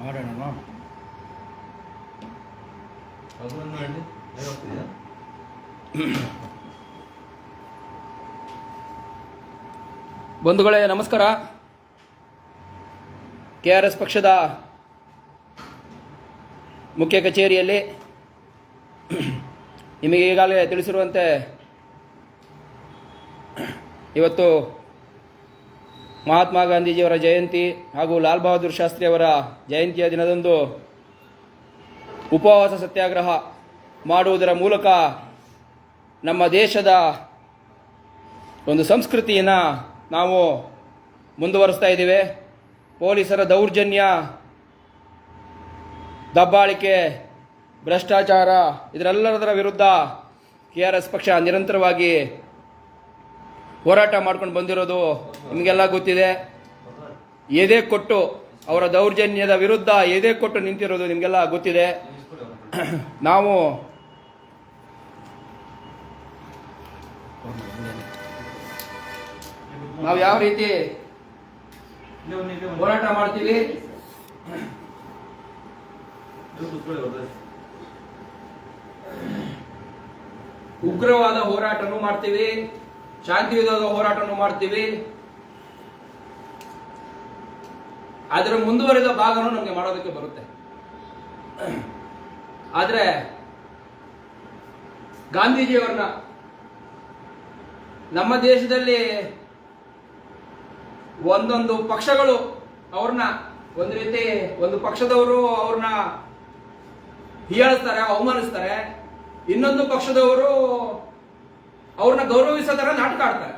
ಮಾಡೋಣ. ಬಂಧುಗಳೇ ನಮಸ್ಕಾರ. KRS ಪಕ್ಷದ ಮುಖ್ಯ ಕಚೇರಿಯಲ್ಲಿ ನಿಮಗೆ ಈಗಾಗಲೇ ತಿಳಿಸಿರುವಂತೆ ಇವತ್ತು ಮಹಾತ್ಮ ಗಾಂಧೀಜಿಯವರ ಜಯಂತಿ ಹಾಗೂ ಲಾಲ್ ಬಹದ್ದೂರ್ ಶಾಸ್ತ್ರಿ ಅವರ ಜಯಂತಿಯ ದಿನದಂದು ಉಪವಾಸ ಸತ್ಯಾಗ್ರಹ ಮಾಡುವುದರ ಮೂಲಕ ನಮ್ಮ ದೇಶದ ಒಂದು ಸಂಸ್ಕೃತಿಯನ್ನು ನಾವು ಮುಂದುವರಿಸ್ತಾ ಇದ್ದೇವೆ. ಪೊಲೀಸರ ದೌರ್ಜನ್ಯ, ದಬ್ಬಾಳಿಕೆ, ಭ್ರಷ್ಟಾಚಾರ ಇದರೆಲ್ಲದರ ವಿರುದ್ಧ KRS ಪಕ್ಷ ನಿರಂತರವಾಗಿ ಹೋರಾಟ ಮಾಡ್ಕೊಂಡು ಬಂದಿರೋದು ನಿಮಗೆಲ್ಲ ಗೊತ್ತಿದೆ. ಎದೆ ಕೊಟ್ಟು ಅವರ ದೌರ್ಜನ್ಯದ ವಿರುದ್ಧ ಎದೆ ಕೊಟ್ಟು ನಿಂತಿರೋದು ನಿಮಗೆಲ್ಲ ಗೊತ್ತಿದೆ. ನಾವು ಯಾವ ರೀತಿ ಹೋರಾಟ ಮಾಡ್ತೀವಿ, ಉಗ್ರವಾದ ಹೋರಾಟನೂ ಮಾಡ್ತೀವಿ, ಶಾಂತಿಯುತವಾದ ಹೋರಾಟನೂ ಮಾಡ್ತೀವಿ. ಅದರ ಮುಂದುವರೆದ ಭಾಗನೂ ನಮಗೆ ಮಾಡೋದಕ್ಕೆ ಬರುತ್ತೆ. ಆದರೆ ಗಾಂಧೀಜಿಯವರನ್ನ ನಮ್ಮ ದೇಶದಲ್ಲಿ ಒಂದೊಂದು ಪಕ್ಷಗಳು ಅವ್ರನ್ನ ಒಂದು ರೀತಿ ಒಂದು ಪಕ್ಷದವರು ಅವ್ರನ್ನ ಹೀಯಾಳಿಸ್ತಾರೆ, ಅವಮಾನಿಸ್ತಾರೆ. ಇನ್ನೊಂದು ಪಕ್ಷದವರು ಅವ್ರನ್ನ ಗೌರವಿಸೋ ತರ ನಾಟಕ ಆಡ್ತಾರೆ.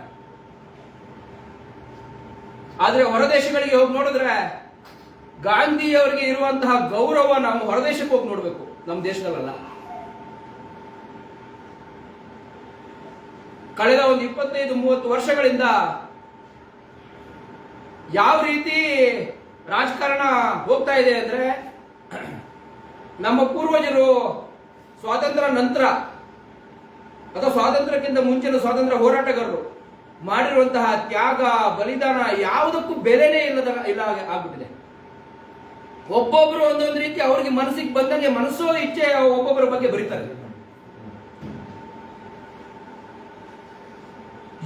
ಆದ್ರೆ ಹೊರದೇಶಗಳಿಗೆ ಹೋಗಿ ನೋಡಿದ್ರೆ ಗಾಂಧಿಯವರಿಗೆ ಇರುವಂತಹ ಗೌರವ ನಾವು ಹೊರದೇಶಕ್ಕೆ ಹೋಗಿ ನೋಡ್ಬೇಕು, ನಮ್ಮ ದೇಶದಲ್ಲ. ಕಳೆದ ಒಂದು 25-30 ವರ್ಷಗಳಿಂದ ಯಾವ ರೀತಿ ರಾಜಕಾರಣ ಹೋಗ್ತಾ ಇದೆ ಅಂದ್ರೆ, ನಮ್ಮ ಪೂರ್ವಜರು ಸ್ವಾತಂತ್ರ್ಯ ನಂತರ ಅಥವಾ ಸ್ವಾತಂತ್ರ್ಯಕ್ಕಿಂತ ಮುಂಚಿನ ಸ್ವಾತಂತ್ರ್ಯ ಹೋರಾಟಗಾರರು ಮಾಡಿರುವಂತಹ ತ್ಯಾಗ, ಬಲಿದಾನ ಯಾವುದಕ್ಕೂ ಬೆಲೆನೇ ಇಲ್ಲ ಆಗ್ಬಿಟ್ಟಿದೆ. ಒಬ್ಬೊಬ್ರು ಒಂದೊಂದು ರೀತಿ ಅವ್ರಿಗೆ ಮನಸ್ಸಿಗೆ ಬಂದಂಗೆ ಮನಸ್ಸೋ ಇಚ್ಛೆ ಒಬ್ಬೊಬ್ಬರ ಬಗ್ಗೆ ಬರೀತಾರೆ.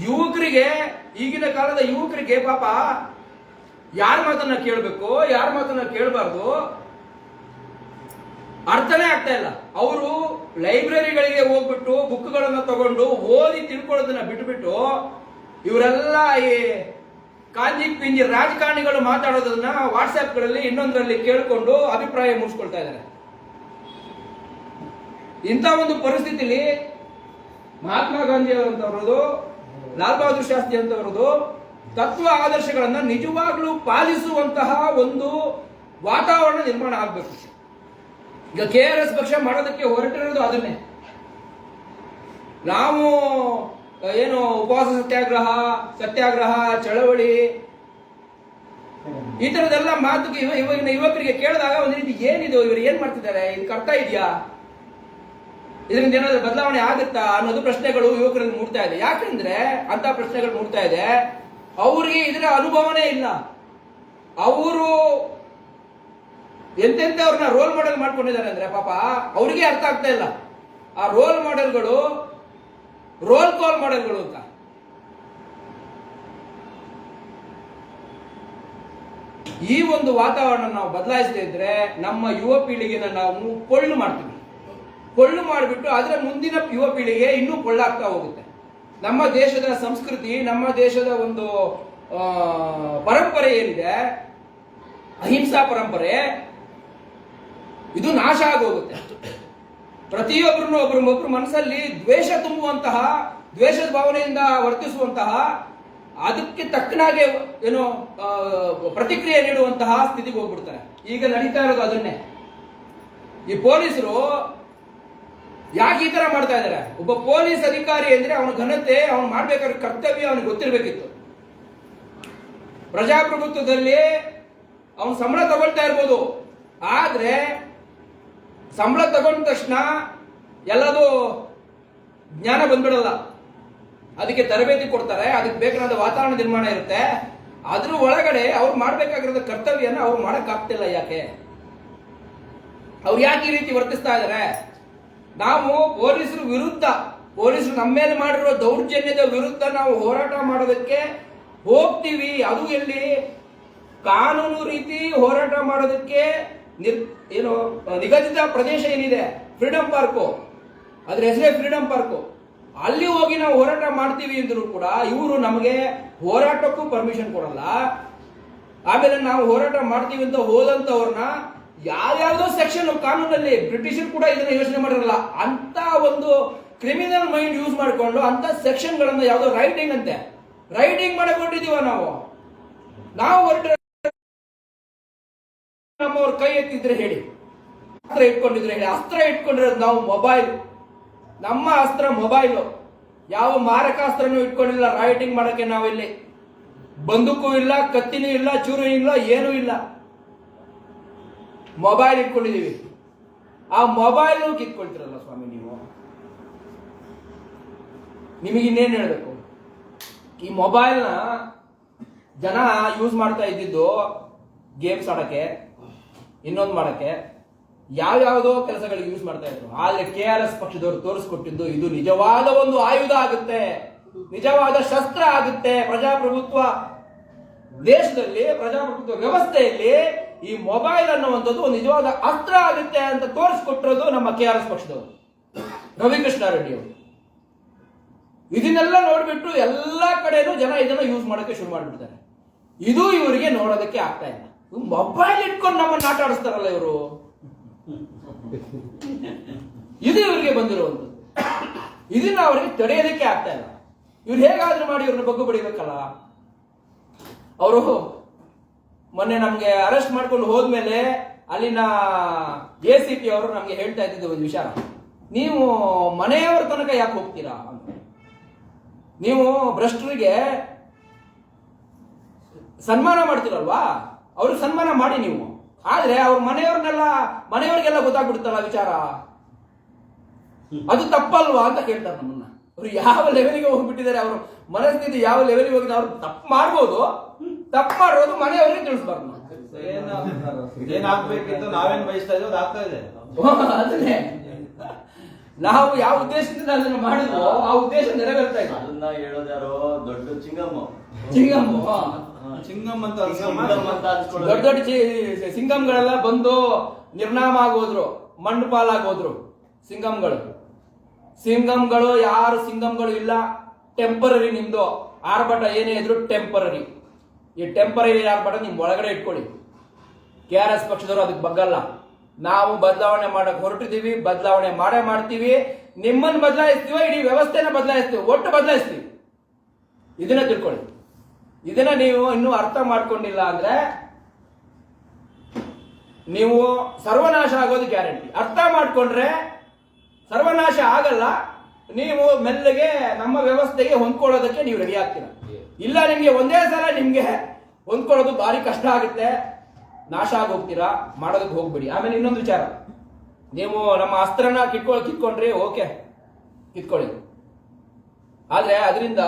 ಯುವಕರಿಗೆ, ಈಗಿನ ಕಾಲದ ಯುವಕರಿಗೆ ಪಾಪ ಯಾರ ಮಾತನ್ನ ಕೇಳಬೇಕು, ಯಾರ ಮಾತನ್ನ ಕೇಳಬಾರ್ದು ಅರ್ಥನೇ ಆಗ್ತಾ ಇಲ್ಲ. ಅವರು ಲೈಬ್ರರಿಗಳಿಗೆ ಹೋಗ್ಬಿಟ್ಟು ಬುಕ್ಗಳನ್ನು ತಗೊಂಡು ಓದಿ ತಿಳ್ಕೊಳ್ಳೋದನ್ನ ಬಿಟ್ಬಿಟ್ಟು ಇವರೆಲ್ಲ ಈ ಕಾಂಜಿ ಪಿಂಜಿ ರಾಜಕಾರಣಿಗಳು ಮಾತಾಡೋದನ್ನ ವಾಟ್ಸ್ಆಪ್ಗಳಲ್ಲಿ ಇನ್ನೊಂದರಲ್ಲಿ ಕೇಳಿಕೊಂಡು ಅಭಿಪ್ರಾಯ ಮೂಡಿಸ್ಕೊಳ್ತಾ ಇದ್ದಾರೆ. ಇಂಥ ಒಂದು ಪರಿಸ್ಥಿತಿಲಿ ಮಹಾತ್ಮ ಗಾಂಧಿ ಅವರಂತವರದು, ಲಾಲ್ ಬಹದ್ದೂರ್ ಶಾಸ್ತ್ರಿ ಅಂತವರದು ತತ್ವ ಆದರ್ಶಗಳನ್ನ ನಿಜವಾಗ್ಲೂ ಪಾಲಿಸುವಂತಹ ಒಂದು ವಾತಾವರಣ ನಿರ್ಮಾಣ ಆಗ್ಬೇಕು. ಈಗ KRS ಪಕ್ಷ ಮಾಡೋದಕ್ಕೆ ಹೊರಟಿರೋದು ಅದನ್ನೇ. ನಾವು ಏನು ಉಪವಾಸ ಸತ್ಯಾಗ್ರಹ ಚಳವಳಿ ಈ ತರದೆಲ್ಲ ಮಾತುಗೆ ಇವಾಗಿನ ಯುವಕರಿಗೆ ಕೇಳಿದಾಗ ಒಂದು ರೀತಿ ಏನಿದು, ಇವರು ಏನ್ ಮಾಡ್ತಿದ್ದಾರೆ, ಇದಕ್ಕೆ ಅರ್ಥ ಇದೆಯಾ, ಇದರಿಂದ ಏನಾದ್ರೂ ಬದಲಾವಣೆ ಆಗುತ್ತಾ ಅನ್ನೋದು ಪ್ರಶ್ನೆಗಳು ಯುವಕರಿಗೆ ಮೂಡ್ತಾ ಇದೆ. ಯಾಕಂದ್ರೆ ಅಂತ ಪ್ರಶ್ನೆಗಳು ಮೂಡ್ತಾ ಇದೆ, ಅವರಿಗೆ ಇದರ ಅನುಭವನೇ ಇಲ್ಲ. ಅವರು ಎಂತೆಂಥವ್ರನ್ನ ರೋಲ್ ಮಾಡೆಲ್ ಮಾಡ್ಕೊಂಡಿದ್ದಾರೆ ಅಂದ್ರೆ ಪಾಪ ಅವರಿಗೆ ಅರ್ಥ ಆಗ್ತಾ ಇಲ್ಲ. ಆ ರೋಲ್ ಮಾಡೆಲ್ಗಳು ರೋಲ್ ಕಾಲ್ ಮಾಡೆಲ್ಗಳು ಅಂತ. ಈ ಒಂದು ವಾತಾವರಣ ನಾವು ಬದಲಾಯಿಸದೇ ಇದ್ರೆ ನಮ್ಮ ಯುವ ಪೀಳಿಗೆನ ನಾವು ಪೊಳ್ಳು ಮಾಡ್ತೀವಿ. ಪೊಳ್ಳು ಮಾಡಿಬಿಟ್ಟು ಅದರ ಮುಂದಿನ ಯುವ ಪೀಳಿಗೆ ಇನ್ನೂ ಪೊಳ್ಳಾಗ್ತಾ ಹೋಗುತ್ತೆ. ನಮ್ಮ ದೇಶದ ಸಂಸ್ಕೃತಿ, ನಮ್ಮ ದೇಶದ ಒಂದು ಪರಂಪರೆ ಏನಿದೆ, ಅಹಿಂಸಾ ಪರಂಪರೆ, ಇದು ನಾಶ ಆಗೋಗುತ್ತೆ. ಪ್ರತಿಯೊಬ್ಬರನ್ನು ಒಬ್ಬರು ಮನಸ್ಸಲ್ಲಿ ದ್ವೇಷ ತುಂಬುವಂತಹ, ದ್ವೇಷದ ಭಾವನೆಯಿಂದ ವರ್ತಿಸುವಂತಹ, ಅದಕ್ಕೆ ತಕ್ಕನಾಗೆ ಏನು ಪ್ರತಿಕ್ರಿಯೆ ನೀಡುವಂತಹ ಸ್ಥಿತಿಗೆ ಹೋಗ್ಬಿಡ್ತಾರೆ. ಈಗ ನಡೀತಾ ಇರೋದು ಅದನ್ನೇ. ಈ ಪೊಲೀಸರು ಯಾಕೆ ಈ ತರ ಮಾಡ್ತಾ ಇದ್ದಾರೆ? ಒಬ್ಬ ಪೊಲೀಸ್ ಅಧಿಕಾರಿ ಅಂದ್ರೆ ಅವನ ಘನತೆ, ಅವನು ಮಾಡ್ಬೇಕಾದ್ರೆ ಕರ್ತವ್ಯ ಅವನಿಗೆ ಗೊತ್ತಿರಬೇಕಿತ್ತು. ಪ್ರಜಾಪ್ರಭುತ್ವದಲ್ಲಿ ಅವನು ಸಂಬಳ ತಗೊಳ್ತಾ ಇರ್ಬೋದು, ಆದ್ರೆ ಸಂಬಳ ತಗೊಂಡ ತಕ್ಷಣ ಎಲ್ಲದೂ ಜ್ಞಾನ ಬಂದ್ಬಿಡಲ್ಲ. ಅದಕ್ಕೆ ತರಬೇತಿ ಕೊಡ್ತಾರೆ, ಅದಕ್ಕೆ ಬೇಕಾದ ವಾತಾವರಣ ನಿರ್ಮಾಣ ಇರುತ್ತೆ. ಅದ್ರ ಒಳಗಡೆ ಅವ್ರು ಮಾಡ್ಬೇಕಾಗಿರೋ ಕರ್ತವ್ಯನ ಅವ್ರು ಮಾಡಕ್ ಆಗ್ತಿಲ್ಲ. ಯಾಕೆ? ಅವ್ರು ಯಾಕೆ ಈ ರೀತಿ ವರ್ತಿಸ್ತಾ ಇದ್ದಾರೆ? ನಾವು ಪೊಲೀಸರ ವಿರುದ್ಧ, ಪೊಲೀಸರು ನಮ್ಮ ಮೇಲೆ ಮಾಡಿರೋ ದೌರ್ಜನ್ಯದ ವಿರುದ್ಧ ನಾವು ಹೋರಾಟ ಮಾಡೋದಕ್ಕೆ ಹೋಗ್ತೀವಿ. ಅದು ಎಲ್ಲಿ ಕಾನೂನು ರೀತಿ ಹೋರಾಟ ಮಾಡೋದಕ್ಕೆ ಏನು ನಿಗದಿತ ಪ್ರದೇಶ ಏನಿದೆ, ಫ್ರೀಡಂ ಪಾರ್ಕು, ಅದ್ರ ಹೆಸರೇ ಫ್ರೀಡಂ ಪಾರ್ಕು, ಅಲ್ಲಿ ಹೋಗಿ ನಾವು ಹೋರಾಟ ಮಾಡ್ತೀವಿ ಅಂದ್ರೂ ಕೂಡ ಇವರು ನಮಗೆ ಹೋರಾಟಕ್ಕೂ ಪರ್ಮಿಷನ್ ಕೊಡಲ್ಲ. ಆಮೇಲೆ ನಾವು ಹೋರಾಟ ಮಾಡ್ತೀವಿ ಅಂತ ಹೋದಂತವ್ರನ್ನ ಯಾವ್ಯಾವ್ದೋ ಸೆಕ್ಷನ್ ಕಾನೂನಲ್ಲಿ, ಬ್ರಿಟಿಷರು ಕೂಡ ಇದನ್ನ ಯೋಚನೆ ಮಾಡಿರಲ್ಲ, ಅಂತ ಒಂದು ಕ್ರಿಮಿನಲ್ ಮೈಂಡ್ ಯೂಸ್ ಮಾಡಿಕೊಂಡು ಅಂತ ಸೆಕ್ಷನ್ ಗಳನ್ನ ಯಾವ್ದೋ ರೈಟಿಂಗ್ ಅಂತೆ ರೈಟಿಂಗ್ ಮಾಡಿಕೊಂಡಿದೀವ ನಾವು ಹೊರಟ ನಮ್ಮವ್ರ ಕೈ ಎತ್ತಿದ್ರೆ ಹೇಳಿ, ಅಸ್ತ್ರ ಇಟ್ಕೊಂಡಿದ್ರೆ ಹೇಳಿ. ಅಸ್ತ್ರ ಇಟ್ಕೊಂಡಿರೋದು ನಾವು ಮೊಬೈಲ್, ನಮ್ಮ ಅಸ್ತ್ರ ಮೊಬೈಲ್. ಯಾವ ಮಾರಕಾಸ್ತ್ರನೂ ಇಟ್ಕೊಂಡಿಲ್ಲ ರೈಟಿಂಗ್ ಮಾಡಕ್ಕೆ. ನಾವಿಲ್ಲಿ ಬಂದೂಕು ಇಲ್ಲ, ಕತ್ತಿನೂ ಇಲ್ಲ, ಚೂರು ಇಲ್ಲ, ಏನೂ ಇಲ್ಲ, ಮೊಬೈಲ್ ಇಟ್ಕೊಂಡಿದೀವಿ. ಆ ಮೊಬೈಲ್ ಕಿತ್ಕೊಳ್ತಿರಲ್ಲ ಸ್ವಾಮಿ ನೀವು. ನಿಮಗೆ ಇನ್ನೇನು ಹೇಳಬೇಕು? ಈ ಮೊಬೈಲ್ನ ಜನ ಯೂಸ್ ಮಾಡ್ತಾ ಇದ್ದಿದ್ದು ಗೇಮ್ಸ್ ಆಡಕ್ಕೆ, ಇನ್ನೊಂದು ಮಾಡಕ್ಕೆ, ಯಾವ್ಯಾವುದೋ ಕೆಲಸಗಳಿಗೆ ಯೂಸ್ ಮಾಡ್ತಾ ಇದ್ರು. ಆದ್ರೆ KRS ಪಕ್ಷದವರು ತೋರಿಸ್ಕೊಟ್ಟಿದ್ದು ಇದು ನಿಜವಾದ ಒಂದು ಆಯುಧ ಆಗುತ್ತೆ, ನಿಜವಾದ ಶಸ್ತ್ರ ಆಗುತ್ತೆ. ಪ್ರಜಾಪ್ರಭುತ್ವ ದೇಶದಲ್ಲಿ, ಪ್ರಜಾಪ್ರಭುತ್ವ ವ್ಯವಸ್ಥೆಯಲ್ಲಿ ಈ ಮೊಬೈಲ್ ಅನ್ನುವಂಥದ್ದು ಒಂದು ನಿಜವಾದ ಅಸ್ತ್ರ ಆಗುತ್ತೆ ಅಂತ ತೋರಿಸ್ಕೊಟ್ಟಿರೋದು ನಮ್ಮ KRS ಪಕ್ಷದವರು, ರವಿಕೃಷ್ಣ ರೆಡ್ಡಿ ಅವರು. ಇದನ್ನೆಲ್ಲ ನೋಡ್ಬಿಟ್ಟು ಎಲ್ಲಾ ಕಡೆನೂ ಜನ ಇದನ್ನ ಯೂಸ್ ಮಾಡಕ್ಕೆ ಶುರು ಮಾಡಿಬಿಡ್ತಾರೆ. ಇದು ಇವರಿಗೆ ನೋಡೋದಕ್ಕೆ ಆಗ್ತಾ ಇಲ್ಲ. ಮೊಬೈಲ್ ಇಟ್ಕೊಂಡು ನಮ್ಮನ್ನು ಆಟ ಆಡಿಸ್ತಾರಲ್ಲ ಇವರು, ಇದು ಇವರಿಗೆ ಬಂದಿರುವಂಥದ್ದು. ಇದನ್ನ ಅವರಿಗೆ ತಡೆಯೋದಕ್ಕೆ ಆಗ್ತಾ ಇಲ್ಲ. ಇವ್ರು ಹೇಗಾದ್ರೂ ಮಾಡಿ ಇವ್ರನ್ನ ಬಗ್ಗು ಬಡಿಬೇಕಲ್ಲ. ಅವರು ಮೊನ್ನೆ ನಮ್ಗೆ ಅರೆಸ್ಟ್ ಮಾಡ್ಕೊಂಡು ಹೋದ್ಮೇಲೆ ಅಲ್ಲಿನ ACP ಅವರು ನಮ್ಗೆ ಹೇಳ್ತಾ ಇದ್ದಿದ್ದು ಒಂದು ವಿಚಾರ, ನೀವು ಮನೆಯವರ ತನಕ ಯಾಕೆ ಹೋಗ್ತೀರಾ ಅಂತ. ನೀವು ಭ್ರಷ್ಟರಿಗೆ ಸನ್ಮಾನ ಮಾಡ್ತೀರಲ್ವಾ, ಅವ್ರಿಗೆ ಸನ್ಮಾನ ಮಾಡಿ ನೀವು. ಆದ್ರೆ ಅವ್ರ ಮನೆಯವರಿಗೆಲ್ಲ ಗೊತ್ತಾಗ್ಬಿಡುತ್ತಲ್ಲ ವಿಚಾರ, ಅದು ತಪ್ಪಲ್ವಾ ಅಂತ ಕೇಳ್ತಾರೆ ನಮ್ಮನ್ನ. ಅವ್ರು ಯಾವ ಲೆವೆಲ್ಗೆ ಹೋಗ್ಬಿಟ್ಟಿದ್ದಾರೆ, ಅವ್ರ ಮನಸ್ಥಿತಿ ಯಾವ ಲೆವೆಲ್ಗೆ ಹೋಗಿದೆ. ಅವ್ರು ತಪ್ಪು ಮಾಡ್ಬೋದು, ತಪ್ಪು ಮಾಡಿರೋದು ಮನೆಯವರಿಗೆ ತಿಳಿಸ್ಬಾರ್ದು. ಏನಾಗ್ಬೇಕಿತ್ತು ನಾವೇನ್ ಬಯಸ್ತಾ ಇದ್ದೀವಿ ಆಗ್ತಾ ಇದೆ. ಅದನ್ನೇ ನಾವು ಯಾವ ಉದ್ದೇಶದಿಂದ ಅದನ್ನು ಮಾಡಿದ್ವೋ ಆ ಉದ್ದೇಶ ನೆರವೇರ್ತಾ ಇದೆ. ಅದನ್ನ ಹೇಳೋದ್ಯಾರೋ ದೊಡ್ಡ ಚಿಂಗಮ್ಮ ಅಂತ ದೊಡ್ಡ ದೊಡ್ಡ ಸಿಂಗಮ್ಗಳೆಲ್ಲ ಬಂದು ನಿರ್ನಾಮ ಆಗೋದ್ರು, ಮಣ್ಣು ಪಾಲಾಗೋದ್ರು. ಸಿಂಗಮ್ಗಳು ಯಾರು ಸಿಂಗಮ್ಗಳು ಇಲ್ಲ, ಟೆಂಪರರಿ. ನಿಮ್ದು ಆರ್ಭಟ ಏನೇ ಇದ್ರು ಟೆಂಪರರಿ. ಈ ಟೆಂಪರರಿ ಆರ್ಭಟ ನಿಮ್ ಒಳಗಡೆ ಇಟ್ಕೊಳ್ಳಿ. KRS ಪಕ್ಷದವರು ಅದಕ್ಕೆ ಬಗ್ಗಲ್ಲ. ನಾವು ಬದಲಾವಣೆ ಮಾಡಕ್ ಹೊರಟಿದೀವಿ, ಬದಲಾವಣೆ ಮಾಡೇ ಮಾಡ್ತೀವಿ. ನಿಮ್ಮನ್ನು ಬದಲಾಯಿಸ್ತೀವ, ಇಡೀ ವ್ಯವಸ್ಥೆನ ಬದಲಾಯಿಸ್ತೀವಿ, ಒಟ್ಟು ಬದಲಾಯಿಸ್ತೀವಿ. ಇದನ್ನ ತಿಳ್ಕೊಳ್ಳಿ. ಇದನ್ನ ನೀವು ಇನ್ನೂ ಅರ್ಥ ಮಾಡ್ಕೊಂಡಿಲ್ಲ ಅಂದ್ರೆ ನೀವು ಸರ್ವನಾಶ ಆಗೋದು ಗ್ಯಾರಂಟಿ. ಅರ್ಥ ಮಾಡ್ಕೊಂಡ್ರೆ ಸರ್ವನಾಶ ಆಗಲ್ಲ. ನೀವು ಮೆಲ್ಲಗೆ ನಮ್ಮ ವ್ಯವಸ್ಥೆಗೆ ಹೊಂದ್ಕೊಳ್ಳೋದಕ್ಕೆ ನೀವು ರೆಡಿ ಆಗ್ತೀರ. ಇಲ್ಲ, ನಿಮ್ಗೆ ಒಂದೇ ಸಲ ನಿಮ್ಗೆ ಹೊಂದ್ಕೊಳ್ಳೋದು ಭಾರಿ ಕಷ್ಟ ಆಗುತ್ತೆ, ನಾಶ ಆಗೋಗ್ತೀರಾ. ಮಾಡೋದಕ್ಕೆ ಹೋಗ್ಬೇಡಿ. ಆಮೇಲೆ ಇನ್ನೊಂದು ವಿಚಾರ, ನೀವು ನಮ್ಮ ಅಸ್ತ್ರನ ಕಿತ್ಕೊಂಡ್ರಿ, ಓಕೆ ಕಿತ್ಕೊಳ್ಳಿ. ಆದ್ರೆ ಅದರಿಂದ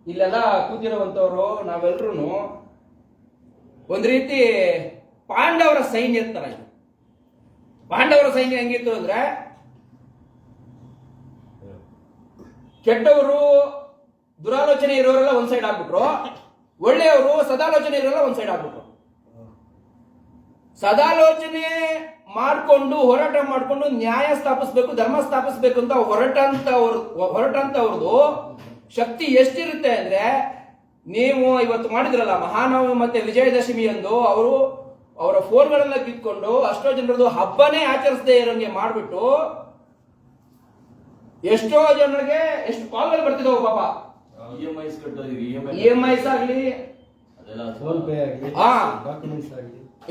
ಇಲ್ಲೆಲ್ಲ ಕೂತಿರುವಂತವ್ರು ನಾವೆಲ್ಲರೂ ಒಂದ್ ರೀತಿ ಪಾಂಡವರ ಸೈನ್ಯ ತರ ಇದೆ. ಪಾಂಡವರ ಸೈನ್ಯ ಹೆಂಗಿತ್ತು ಅಂದ್ರೆ, ಕೆಟ್ಟವರು ದುರಾಲೋಚನೆ ಇರೋರೆಲ್ಲ ಒಂದ್ ಸೈಡ್ ಆಗ್ಬಿಟ್ರು, ಒಳ್ಳೆಯವರು ಸದಾಲೋಚನೆ ಇರೋರೆಲ್ಲ ಒಂದ್ ಸೈಡ್ ಆಗ್ಬಿಟ್ರು. ಸದಾಲೋಚನೆ ಮಾಡ್ಕೊಂಡು ಹೋರಾಟ ಮಾಡ್ಕೊಂಡು ನ್ಯಾಯ ಸ್ಥಾಪಿಸ್ಬೇಕು, ಧರ್ಮ ಸ್ಥಾಪಿಸ್ಬೇಕು ಅಂತ ಹೊರಟಂತವ್ರದ್ದು ಶಕ್ತಿ ಎಷ್ಟಿರುತ್ತೆ ಅಂದ್ರೆ, ನೀವು ಇವತ್ತು ಮಾಡಿದ್ರಲ್ಲ ಮಹಾನವಮಿ ಮತ್ತೆ ವಿಜಯದಶಮಿ ಎಂದು ಅವರ ಫೋನ್ಗಳೆಲ್ಲ ಕಿತ್ಕೊಂಡು ಅಷ್ಟೋ ಜನರದು ಹಬ್ಬನೇ ಆಚರಿಸದೆ ಇರೋಂಗೆ ಮಾಡ್ಬಿಟ್ಟು ಎಷ್ಟೋ ಜನರಿಗೆ ಎಷ್ಟು ಕಾಲ್ಗಳು ಬರ್ತಿದ್ದಾವೆ ಪಾಪ. EMIs ಆಗ್ಲಿ,